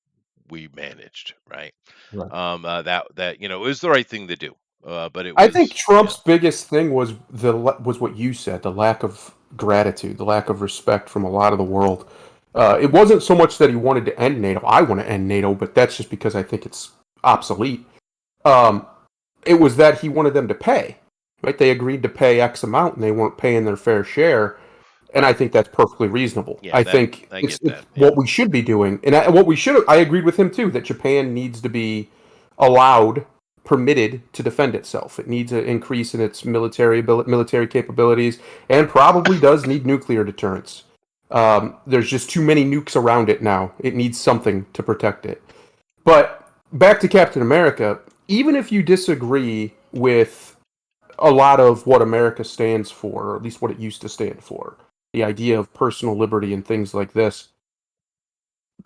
managed, right?
Right.
It was the right thing to do. But it
I think
was,
Trump's biggest thing was was what you said, the lack of gratitude, the lack of respect from a lot of the world. It wasn't so much that he wanted to end NATO. I want to end NATO, but that's just because I think it's obsolete. Um, it was that he wanted them to pay, right? They agreed to pay X amount, and they weren't paying their fair share. And I
right.
think that's perfectly reasonable.
Yeah,
I
that
think
I get
it's
that. Yeah,
what we should be doing, and what we should. I agreed with him too that Japan needs to be allowed, permitted to defend itself. It needs an increase in its military capabilities, and probably does need nuclear deterrence. There's just too many nukes around it now. It needs something to protect it. But back to Captain America, even if you disagree with a lot of what America stands for, or at least what it used to stand for, the idea of personal liberty and things like this,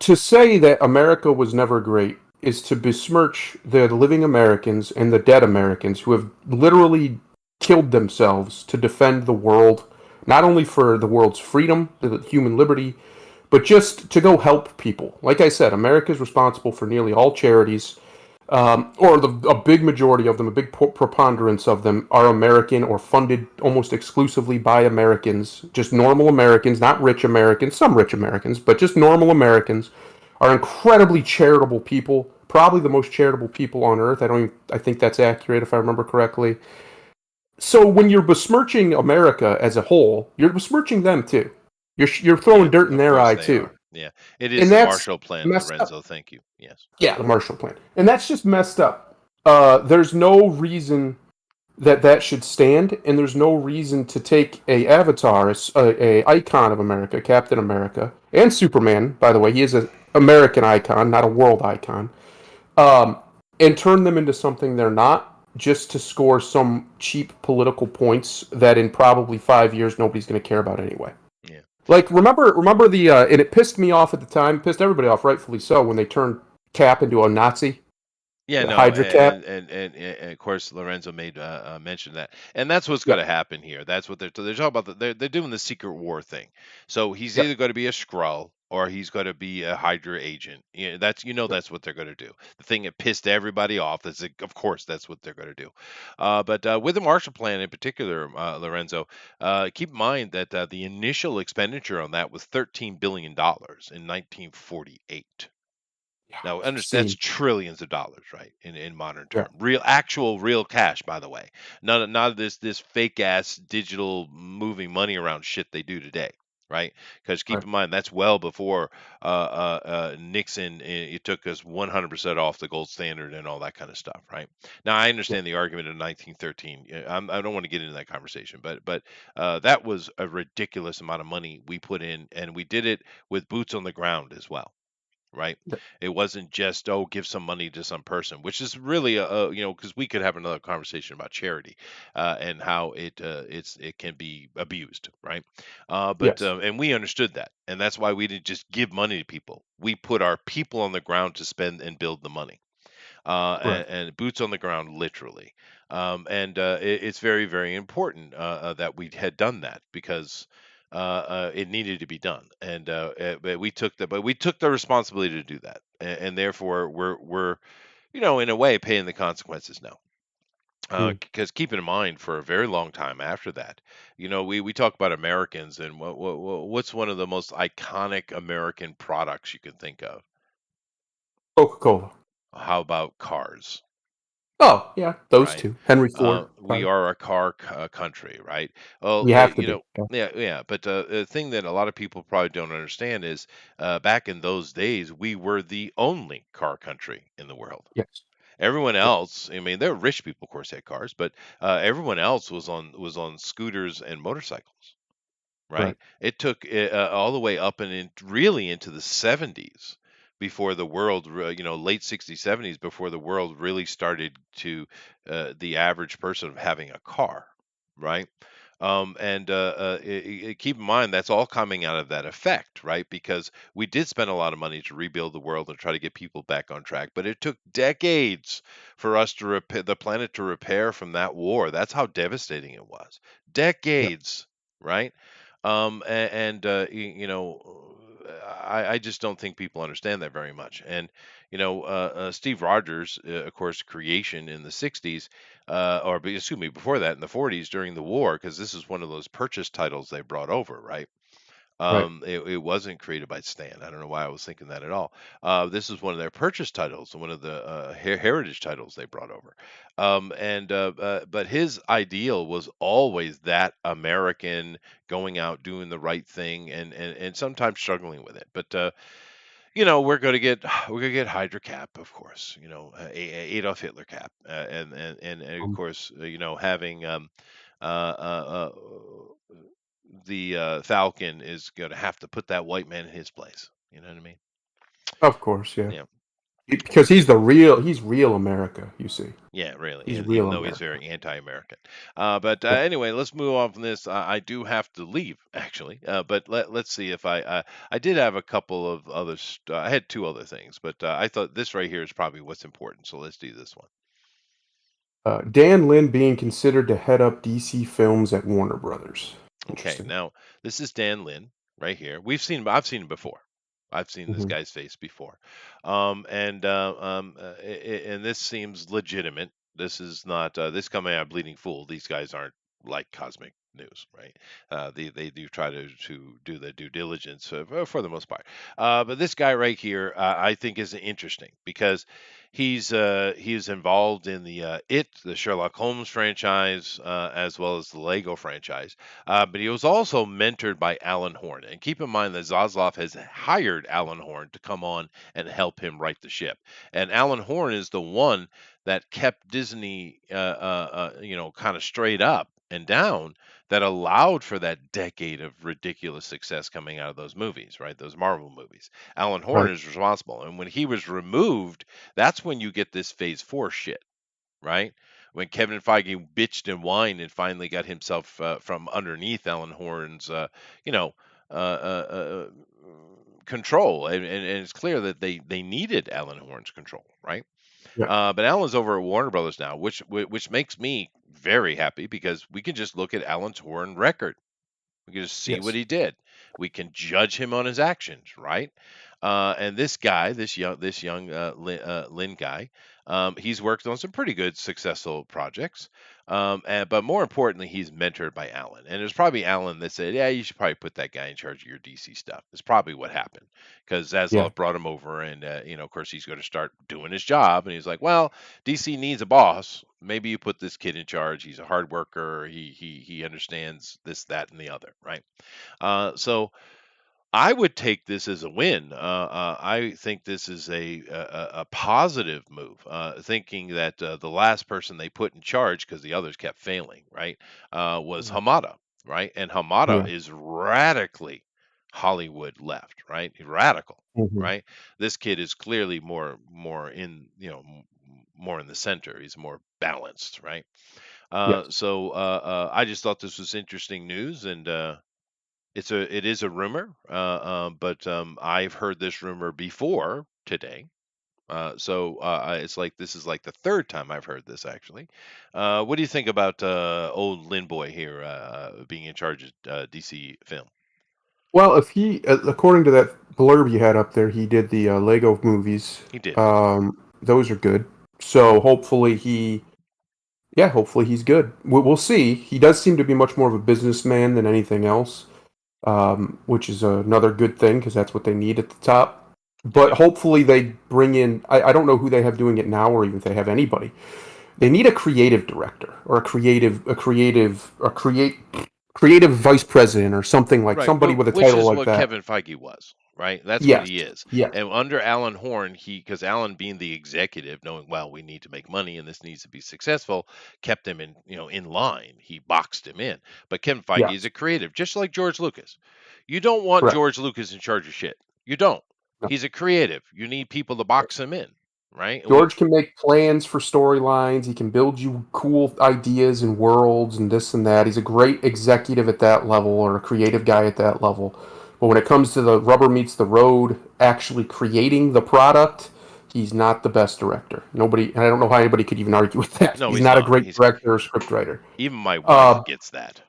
to say that America was never great is to besmirch the living Americans and the dead Americans who have literally killed themselves to defend the world, not only for the world's freedom, the human liberty, but just to go help people. Like I said, America is responsible for nearly all charities, or a big majority of them, a big preponderance of them are American or funded almost exclusively by Americans, just normal Americans, not rich Americans, some rich Americans, but just normal Americans are incredibly charitable people, probably the most charitable people on earth. I think that's accurate if I remember correctly. So when you're besmirching America as a whole, you're besmirching them too. You're
Yeah,
throwing dirt in
of
their
course
eye
they
too.
are. Yeah, it is
And
the
that's
Marshall Plan,
messed up.
Lorenzo. Thank you. Yes.
Yeah, the Marshall Plan, and that's just messed up. There's no reason that should stand, and there's no reason to take a avatar, a icon of America, Captain America, and Superman. By the way, he is an American icon, not a world icon, um, and turn them into something they're not, just to score some cheap political points that in probably 5 years nobody's going to care about anyway.
Yeah.
Like remember the and it pissed me off at the time, pissed everybody off, rightfully so, when they turned Cap into a Nazi,
Yeah,
the
no,
Hydra Cap.
and of course Lorenzo made mention that, and that's what's going
Yep,
to happen here. That's what they're talking about. They're doing the secret war thing. So he's
yep,
either going to be a Skrull or he's going to be a Hydra agent. That's
yep.
that's what they're going to do. The thing that pissed everybody off is, of course, that's what they're going to do. But with the Marshall Plan in particular, Lorenzo, keep in mind that the initial expenditure on that was $13 billion in 1948.
Yeah,
Now,
it's
that's
obscene.
trillions of dollars, right? In modern
Yeah,
term, real, actual, real cash, by the way. Not this fake ass digital moving money around shit they do today, right? Because keep
right.
in mind that's well before Nixon. It took us 100% off the gold standard and all that kind of stuff, right? Now, I
Yeah,
understand the argument of 1913. I don't want to get into that conversation, but that was a ridiculous amount of money we put in, and we did it with boots on the ground as well, right?
yeah,
It wasn't just, oh, give some money to some person, which is really because we could have another conversation about charity and how it can be abused, right? But
yes,
and we understood that, and that's why we didn't just give money to people. We put our people on the ground to spend and build the money,
right.
and boots on the ground, literally. And it's very, very important that we had done that because it needed to be done, and but we took the responsibility to do that, and therefore we're in a way paying the consequences now.
Mm.
Because keep in mind, for a very long time after that, we talk about Americans, and what's one of the most iconic American products you can think of?
Coca-Cola.
How about cars?
Oh, yeah, those
Right.
two. Henry Ford.
We are a country, right? Well,
We have to be. Yeah.
yeah, yeah. But the thing that a lot of people probably don't understand is, back in those days, we were the only car country in the world.
Yes.
Everyone
Yep.
else, I mean, there were rich people, of course, had cars, but everyone else was on scooters and motorcycles,
Right.
right? It took all the way up and really into the 70s before the world, late 60s, 70s, before the world really started to the average person having a car, right? And keep in mind that's all coming out of that effect, right? Because we did spend a lot of money to rebuild the world and try to get people back on track, but it took decades for us to repair the planet to repair from that war. That's how devastating it was.
Yeah.
Decades, right? And I just don't think people understand that very much. And Steve Rogers, of course, creation in the '60s, excuse me, before that in the '40s during the war, because this is one of those purchase titles they brought over, right?
Right.
It wasn't created by Stan. I don't know why I was thinking that at all. This is one of their purchase titles, one of the heritage titles they brought over. But his ideal was always that American going out doing the right thing, and sometimes struggling with it. But we're gonna get Hydra Cap, of course. Adolf Hitler Cap, and of
Um,
course, having uh, uh, uh, the Falcon is going to have to put that white man in his place. You know what I mean?
of course, yeah.
Yeah.
Because he's real America, you see.
Yeah, really.
He's
And
real
even though he's
America.
very anti-American. But
Yeah.
anyway, let's move on from this. I do have to leave actually. But let's see if I did have a couple of others. I had two other things, but I thought this right here is probably what's important. So let's do this one.
Dan Lin being considered to head up DC Films at Warner Brothers.
Okay,
Interesting.
now this is Dan Lin right here. I've seen him before. I've seen this
Hmm.
guy's face before, and this seems legitimate. This is not this coming out of Bleeding Fool. These guys aren't like Cosmic News, right? They do try to do the due diligence for the most part. But this guy right here, I think is interesting because he's involved in the Sherlock Holmes franchise, as well as the Lego franchise. But he was also mentored by Alan Horn. And keep in mind that Zaslav has hired Alan Horn to come on and help him right the ship. And Alan Horn is the one that kept Disney, kind of straight up and down, that allowed for that decade of ridiculous success coming out of those movies, right? Those Marvel movies. Alan Horn
Right.
is responsible. And when he was removed, that's when you get this phase four shit, right? When Kevin Feige bitched and whined and finally got himself from underneath Alan Horn's, you know, uh, uh, uh, control, and it's clear that they needed Alan Horn's control, right?
Yeah.
But Alan's over at Warner Brothers now, which makes me very happy because we can just look at Alan's Horn record. We can just see what
Yes.
he did. We can judge him on his actions, right? And this guy, this young Lin guy, he's worked on some pretty good, successful projects. But more importantly, he's mentored by Alan. And it was probably Alan that said, "Yeah, you should probably put that guy in charge of your DC stuff." It's probably what happened because
Yeah.
Zaslav brought him over, and of course, he's going to start doing his job. And he's like, "Well, DC needs a boss. Maybe you put this kid in charge. He's a hard worker. He understands this, that, and the other, right?" So I would take this as a win. I think this is a positive move. Thinking that the last person they put in charge, because the others kept failing, right, was
Mhm.
Hamada, right? And Hamada
Yeah.
is radically Hollywood left, right? Radical,
Hmm.
right? This kid is clearly more in, more in the center. He's more balanced, right?
Yes.
I just thought this was interesting news, and it is a rumor, but I've heard this rumor before today. It's like this is like the third time I've heard this actually. What do you think about old Lin Boy here being in charge of DC Film?
Well, if he, according to that blurb you had up there, he did the Lego movies.
He did.
Those are good. So hopefully he's good. We'll see. He does seem to be much more of a businessman than anything else, which is another good thing because that's what they need at the top. But
Yep.
hopefully they bring in. I don't know who they have doing it now, or even if they have anybody. They need a creative director or creative vice president or something, like
Right,
somebody
well,
with a
which
title
is
like
what
that.
Kevin Feige was, right? That's what
Yes.
he is.
Yes.
And under Alan Horn, because Alan being the executive, knowing, well, we need to make money and this needs to be successful, kept him in line. He boxed him in. But Kevin Feige is
Yes.
a creative, just like George Lucas. You don't want
Correct.
George Lucas in charge of shit. You don't.
No.
He's a creative. You need people to box him in, right?
George can make plans for storylines. He can build you cool ideas and worlds and this and that. He's a great executive at that level or a creative guy at that level. But when it comes to the rubber meets the road, actually creating the product, he's not the best director. Nobody, I don't know how anybody could even argue with that.
No,
He's
he's
not a
not.
great
He's
director or scriptwriter.
even my wife
Uh,
gets that.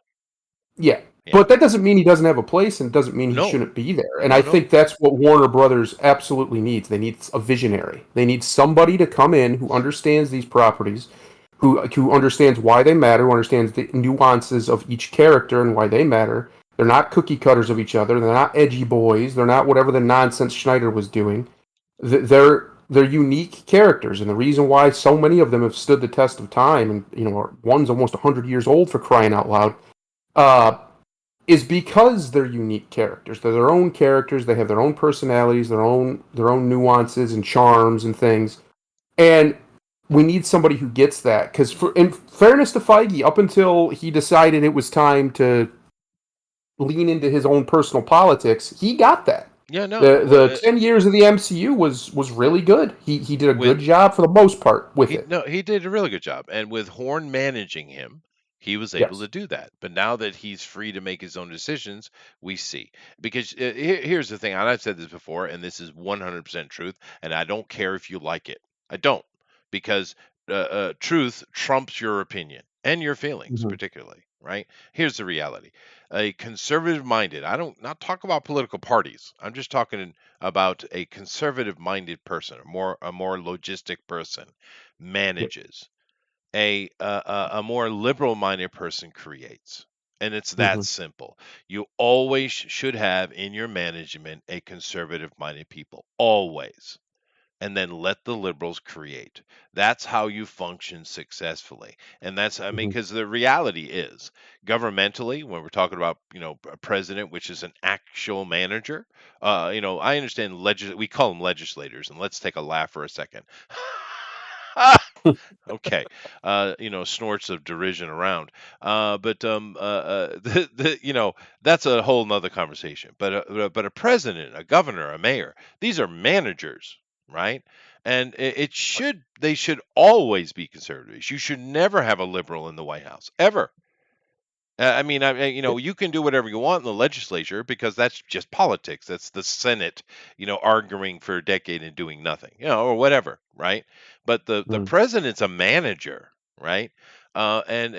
Yeah,
Yeah.
but that doesn't mean he doesn't have a place, and it doesn't mean he
No.
shouldn't be there. And
No,
I
no.
think that's what Warner Brothers absolutely needs. They need a visionary. They need somebody to come in who understands these properties, who understands why they matter, who understands the nuances of each character and why they matter. They're not cookie cutters of each other. They're not edgy boys. They're not whatever the nonsense Schneider was doing. They're unique characters, and the reason why so many of them have stood the test of time, and one's almost 100 years old, for crying out loud. Uh, is because they're unique characters. They're their own characters. They have their own personalities, their own nuances and charms and things. And we need somebody who gets that. Because, in fairness to Feige, up until he decided it was time to lean into his own personal politics, he got that.
Yeah, no,
The 10 years of the MCU was really good. He did a
with
good job for the most part with
he
it.
no, he did a really good job, and with Horn managing him, he was able to
Yes.
do that. But now that he's free to make his own decisions, we see. Because here's the thing, and I've said this before, and this is 100% truth, and I don't care if you like it. I don't, because truth trumps your opinion and your feelings,
Hmm.
particularly. Right? Here's the reality: a conservative-minded. I don't not talk about political parties. I'm just talking about a conservative-minded person, a more logistic person
Yep.
manages. A more liberal minded person creates. And it's that
Hmm.
simple. You always should have in your management a conservative minded people. Always. And then let the liberals create. That's how you function successfully. And that's, I mean,
Hmm.
because the reality is, governmentally, when we're talking about, a president, which is an actual manager, I understand we call them legislators, and let's take a laugh for a second. Okay, snorts of derision around. That's a whole nother conversation. But a president, a governor, a mayor, these are managers, right? And they should always be conservatives. You should never have a liberal in the White House, ever. I mean, you can do whatever you want in the legislature because that's just politics. That's the Senate, arguing for a decade and doing nothing, or whatever, right? But the
Hmm.
president's a manager, right? And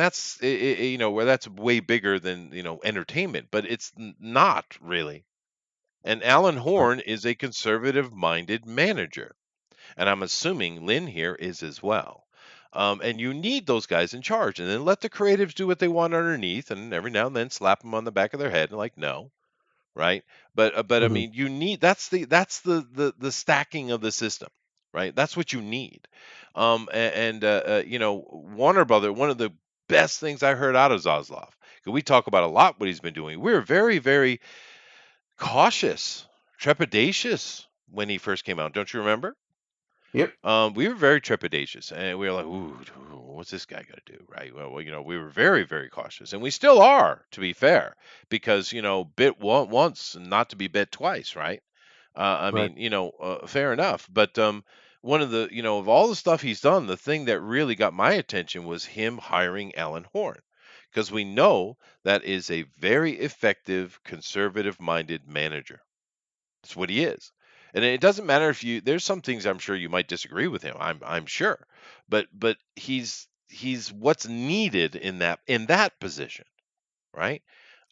that's where that's way bigger than entertainment, but it's not really. And Alan
Right.
Horn is a conservative-minded manager, and I'm assuming Lynn here is as well. And you need those guys in charge, and then let the creatives do what they want underneath, and every now and then slap them on the back of their head and like, no, right? But I
Hmm.
mean, you need that's the stacking of the system, right? That's what you need. Warner Brother, one of the best things I heard out of Zaslav, because we talk about a lot what he's been doing. We're very, very cautious, trepidatious when he first came out. Don't you remember?
Yep.
We were very trepidatious, and we were like, "Ooh, what's this guy going to do?" Right? Well, we were very, very cautious, and we still are, to be fair, because bit once and not to be bit twice, right? I
Right.
mean, fair enough. But one of the, of all the stuff he's done, the thing that really got my attention was him hiring Alan Horn, because we know that is a very effective, conservative-minded manager. That's what he is. And it doesn't matter if there's some things I'm sure you might disagree with him. I'm sure. But he's what's needed in that position, right?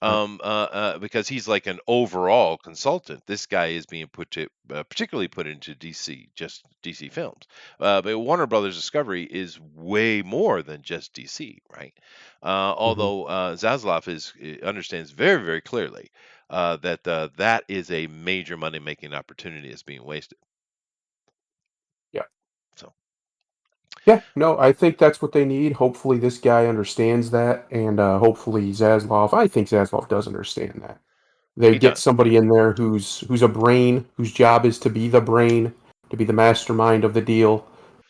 Right.
Because he's like an overall consultant. This guy is being particularly put into DC, just DC films. But Warner Brothers Discovery is way more than just DC, right?
Hmm.
Although Zaslav understands very, very clearly that is a major money making opportunity that's being wasted.
Yeah.
So
Yeah. No, I think that's what they need. Hopefully, this guy understands that, and hopefully, Zaslav. I think Zaslav does understand that. They
he
get
does.
somebody in there who's a brain, whose job is to be the brain, to be the mastermind of the deal,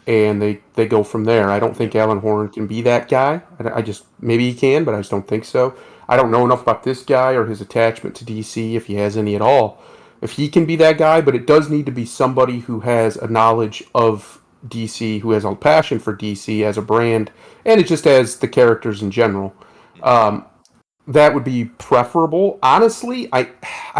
and they go from there. I don't think
Yep.
Alan Horn can be that guy. I just maybe he can, but I just don't think so. I don't know enough about this guy or his attachment to DC if he has any at all. If he can be that guy, but it does need to be somebody who has a knowledge of DC, who has a passion for DC as a brand, and it just as the characters in general.
Mhm.
Um, that would be preferable. Honestly, I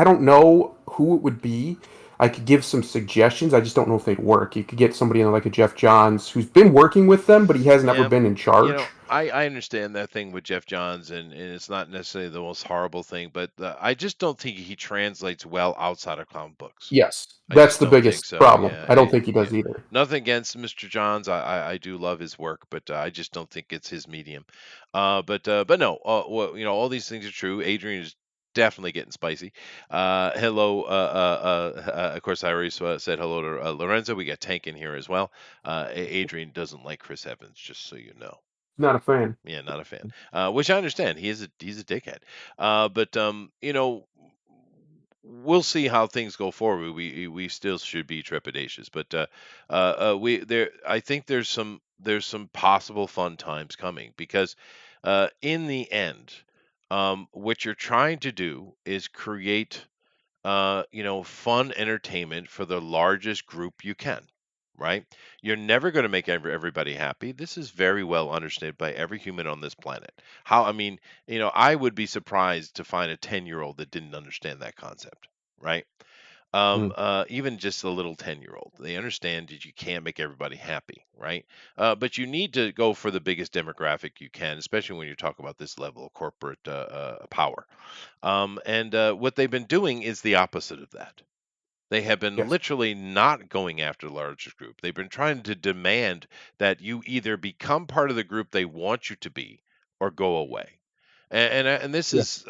don't know who it would be. I could give some suggestions. I just don't know if they'd work. You could get somebody in like a Jeff Johns who's been working with them, but he hasn't ever
Yeah,
been in charge.
I understand that thing with Jeff Johns, and it's not necessarily the most horrible thing, but I just don't think he translates well outside of comic books.
Yes,
I
that's
just
the
don't think
biggest
so.
problem.
Yeah,
I don't think he does either.
nothing against Mr. Johns. I do love his work, but I just don't think it's his medium. But no, well, all these things are true. Adrian is definitely getting spicy. Hello, of course, I already said hello to Lorenzo. We got Tank in here as well. Adrian doesn't like Chris Evans, just so you know.
Not a fan.
Yeah, not a fan. Which I understand. He's a dickhead. But we'll see how things go forward. We still should be trepidatious, but we there. I think there's some possible fun times coming because in the end, what you're trying to do is create. fun entertainment for the largest group you can, right? You're never going to make everybody happy. This is very well understood by every human on this planet. I mean, I would be surprised to find a 10-year-old that didn't understand that concept, right?
Mm.
Even just a little 10-year-old, they understand that you can't make everybody happy, right? But you need to go for the biggest demographic you can, especially when you talk about this level of corporate power. And what they've been doing is the opposite of that. They have been
Yes.
literally not going after the largest group. They've been trying to demand that you either become part of the group they want you to be or go away. And this
Yeah.
is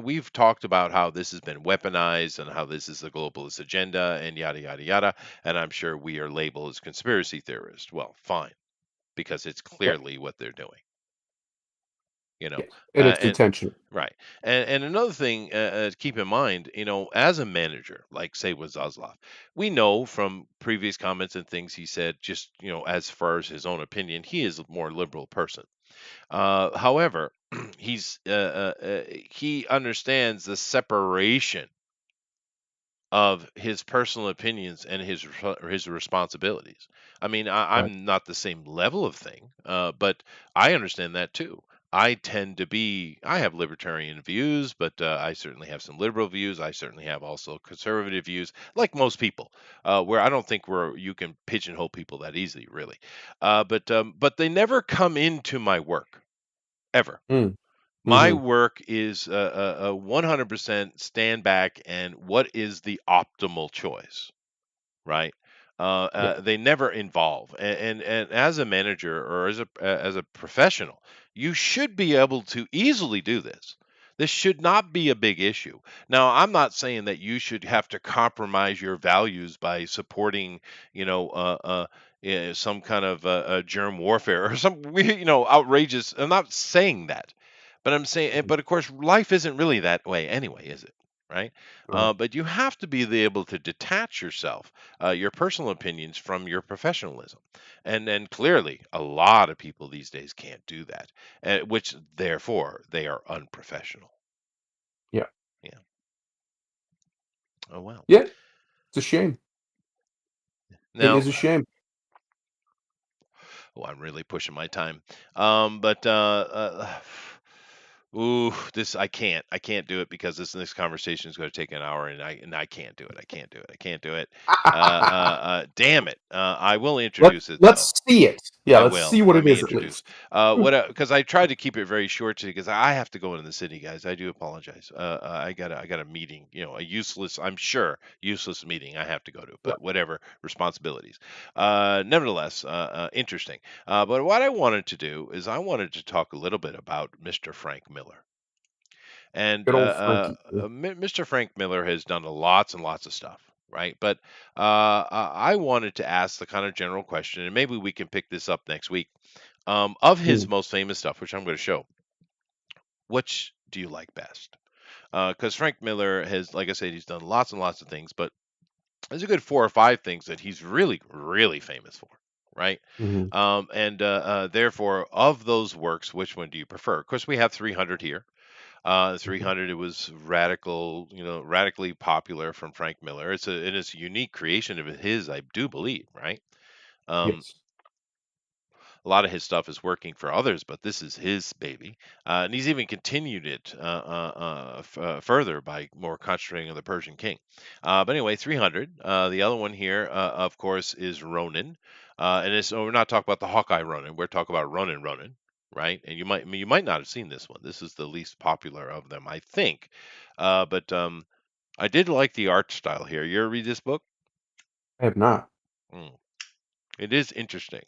we've talked about how this has been weaponized and how this is the globalist agenda and yada yada yada. And I'm sure we are labeled as conspiracy theorists. Well, fine, because it's
Yeah.
clearly what they're doing. You know,
Yes. And it's
and
intentional.
right. And another thing to keep in mind, as a manager, like say with Zaslav, we know from previous comments and things he said, just as far as his own opinion, he is a more liberal person. However, he understands the separation of his personal opinions and his responsibilities. I mean,
Right.
I'm not the same level of thing, but I understand that too. I have libertarian views, but I certainly have some liberal views. I certainly have also conservative views, like most people, where I don't think you can pigeonhole people that easily, really. But they never come into my work ever.
Mm.
My
Mhm.
work is 100% stand back and what is the optimal choice, right?
Yeah.
They never involve, and as a manager or as a professional, you should be able to easily do this. This should not be a big issue. Now, I'm not saying that you should have to compromise your values by supporting, you know, uh, uh, some kind of germ warfare or some outrageous. I'm not saying that, but I'm saying,
Mhm.
but of course, life isn't really that way anyway, is it? Right?
Right.
But you have to be able to detach yourself, your personal opinions from your professionalism. And clearly, a lot of people these days can't do that, which therefore they are unprofessional.
Yeah.
Yeah. Oh, well.
Yeah. It's a shame. It
Now,
is a shame.
oh, I'm really pushing my time. But ooh, this I can't do it because this next conversation is going to take an hour, and I can't do it. I can't do it. I can't do it. Damn it. I will introduce it though.
Let's see it. Yeah,
I
let's
will.
see what
Let
it
me
is at
introduce.
least.
What? Because I tried to keep it very short today because I have to go into the city, guys. I do apologize. I got a meeting. A useless. I'm sure useless meeting. I have to go to,
Yeah.
but whatever responsibilities. Nevertheless, interesting. But what I wanted to do is I wanted to talk a little bit about Mr. Frank Miller. And
Good old Frankie.
Mr. Frank Miller has done lots and lots of stuff, right? But I wanted to ask the kind of general question, and maybe we can pick this up next week. Of his
Mm.
most famous stuff, which I'm going to show, which do you like best? Because Frank Miller has, like I said, he's done lots and lots of things, but there's a good four or five things that he's really, really famous for, right?
Mhm.
And therefore, of those works, which one do you prefer? Of course, we have 300 here.
Mhm.
300, it was radically popular from Frank Miller. It is a unique creation of his, I do believe, right? Um,
Yes.
a lot of his stuff is working for others, but this is his baby, and he's even continued it further by more concentrating on the Persian King. But anyway, 300. The other one here, of course, is Ronin, we're not talking about the Hawkeye Ronin. We're talking about Ronin, right? And you might not have seen this one. This is the least popular of them, I think. But I did like the art style here. You ever read this book?
I have not.
Mm. It is interesting.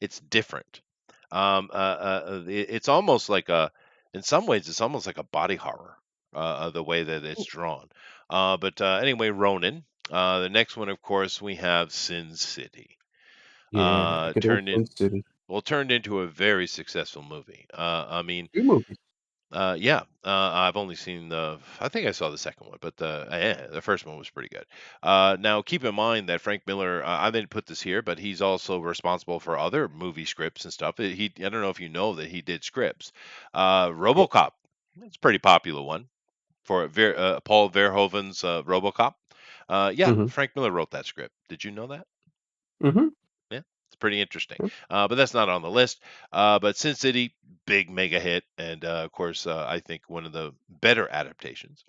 It's different. It's almost like in some ways, it's almost like a body horror, the way that it's drawn. But anyway, Ronin. The next one, of course, we have Sin City.
Yeah, good old
Turned
Sin
in
City.
turned into a very successful movie. I mean,
2 movies.
yeah, I've only seen I think I saw the second one, but the first one was pretty good. Now, keep in mind that Frank Miller, I didn't put this here, but he's also responsible for other movie scripts and stuff. I don't know if you know that he did scripts.
Yes.
RoboCop, it's a pretty popular one. for Paul Verhoeven's RoboCop. Yeah,
Hmm.
Frank Miller wrote that script. Did you know that?
Hmm.
Yeah, it's pretty interesting. But that's not on the list. But Sin City, big mega hit, and of course, I think one of the better adaptations.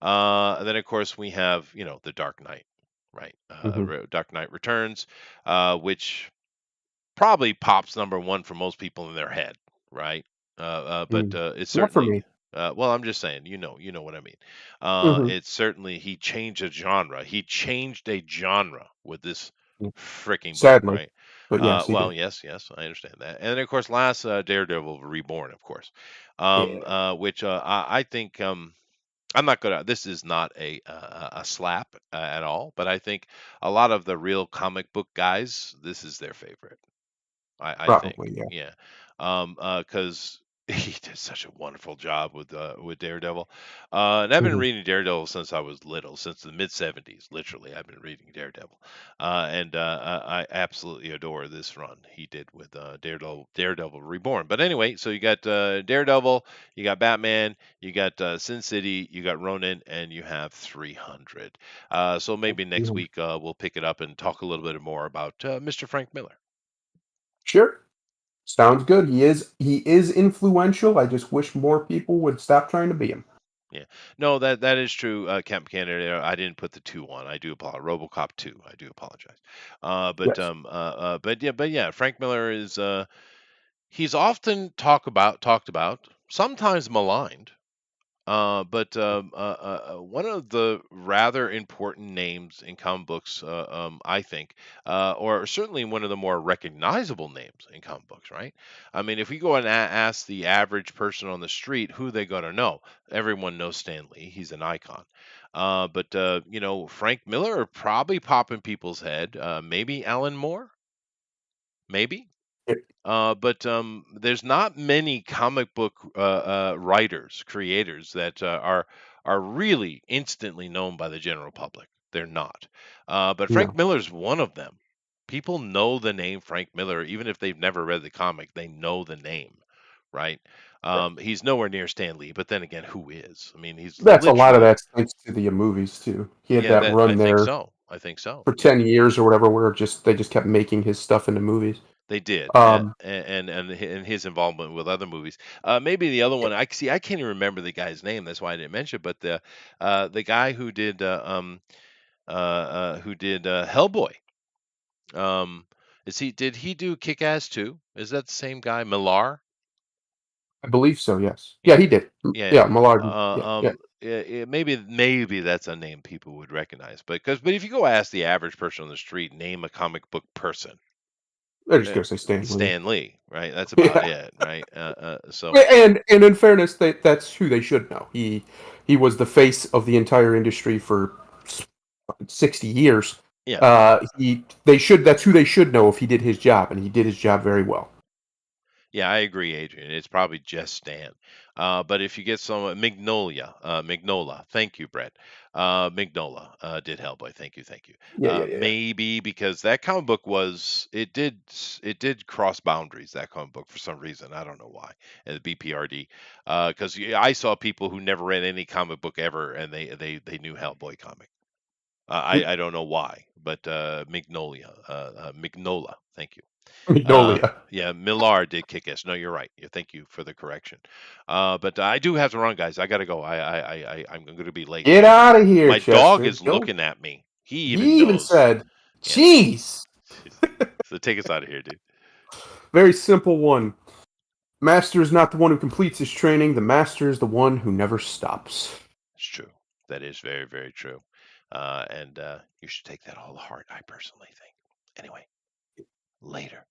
And then, of course, we have the Dark Knight, right?
Hmm.
Dark Knight Returns, which probably pops number one for most people in their head, right? But
Mm.
it's
Not for
certainly.
me.
Well, I'm just saying, you know what I mean.
Hmm.
It's certainly he changed a genre. He changed a genre with this freaking book,
Sadly,
right?
but yes, he
Well,
did.
yes, yes, I understand that. And then, of course, last Daredevil Reborn, of course,
Yeah.
which I think I'm not gonna. This is not a slap at all, but I think a lot of the real comic book guys, this is their favorite. I think,
Probably, yeah.
yeah, because he did such a wonderful job with Daredevil, and I've been
Hmm.
reading Daredevil since I was little, since the mid '70s. Literally, I've been reading Daredevil, and I absolutely adore this run he did with Daredevil Reborn. But anyway, so you got Daredevil, you got Batman, you got Sin City, you got Ronin, and you have 300. So maybe next week we'll pick it up and talk a little bit more about Mr. Frank Miller.
Sure. Sounds good. He is influential. I just wish more people would stop trying to be him.
Yeah. No, that is true, Camp Canada. I didn't put the 2 on. I do apologize. RoboCop 2. I do apologize.
Yes.
But yeah, Frank Miller is he's often talked about, sometimes maligned. But one of the rather important names in comic books, I think, or certainly one of the more recognizable names in comic books, right? I mean, if we go and ask the average person on the street who they gonna know, everyone knows Stan Lee. He's an icon. But Frank Miller are probably popping people's head. Maybe Alan Moore, maybe. But there's not many comic book writers, creators that are really instantly known by the general public. They're not. But Frank
No.
Miller's one of them. People know the name Frank Miller, even if they've never read the comic. They know the name, right?
Right.
He's nowhere near Stan Lee, but then again, who is? I mean, he's
That's a lot of
literally.
that thanks to the movies too. He had
Yeah,
that
that I
run
think
there
so. I think so.
for
Yeah.
10 years or whatever, where they just kept making his stuff into movies.
They did,
Um,
and his involvement with other movies. Maybe the other one I see. I can't even remember the guy's name. That's why I didn't mention. But the guy who did Hellboy. Is he? Did he do Kick Ass too? Is that the same guy, Millar?
I believe so. Yes. Yeah,
Yeah,
he did.
yeah.
Yeah, Millard. Yeah, yeah.
Maybe that's a name people would recognize. But if you go ask the average person on the street, name a comic book person.
They're just
Uh,
gonna say Stan Lee.
Stan Lee, right? That's about
Yeah.
it, right? So
And in fairness, that's who they should know. He was the face of the entire industry for 60 years.
yeah,
That's who they should know if he did his job, and he did his job very well.
yeah, I agree, Adrian. It's probably just Stan. But if you get some Mignola, thank you, Brett. Mignola did Hellboy. Thank you, thank you.
Yeah, yeah, yeah, yeah.
Maybe because that comic book it did cross boundaries. That comic book for some reason, I don't know why. And the BPRD, because I saw people who never read any comic book ever, and they knew Hellboy comic. I don't know why, but Mignola, thank you. Uh,
Magnolia.
yeah, Millar did kick ass. No, you're right. Yeah, thank you for the correction. But I do have to run, guys. I gotta go. I'm going to be late.
Get out of here,
My dog
Chester.
is
Don't.
looking at me. He even
He even
knows.
said,
Yeah.
"Jeez."
So take us out of here, dude.
Very simple one. Master is not the one who completes his training. The master is the one who never stops.
It's true. That is very, very true. And you should take that all to heart. I personally think. Anyway, later.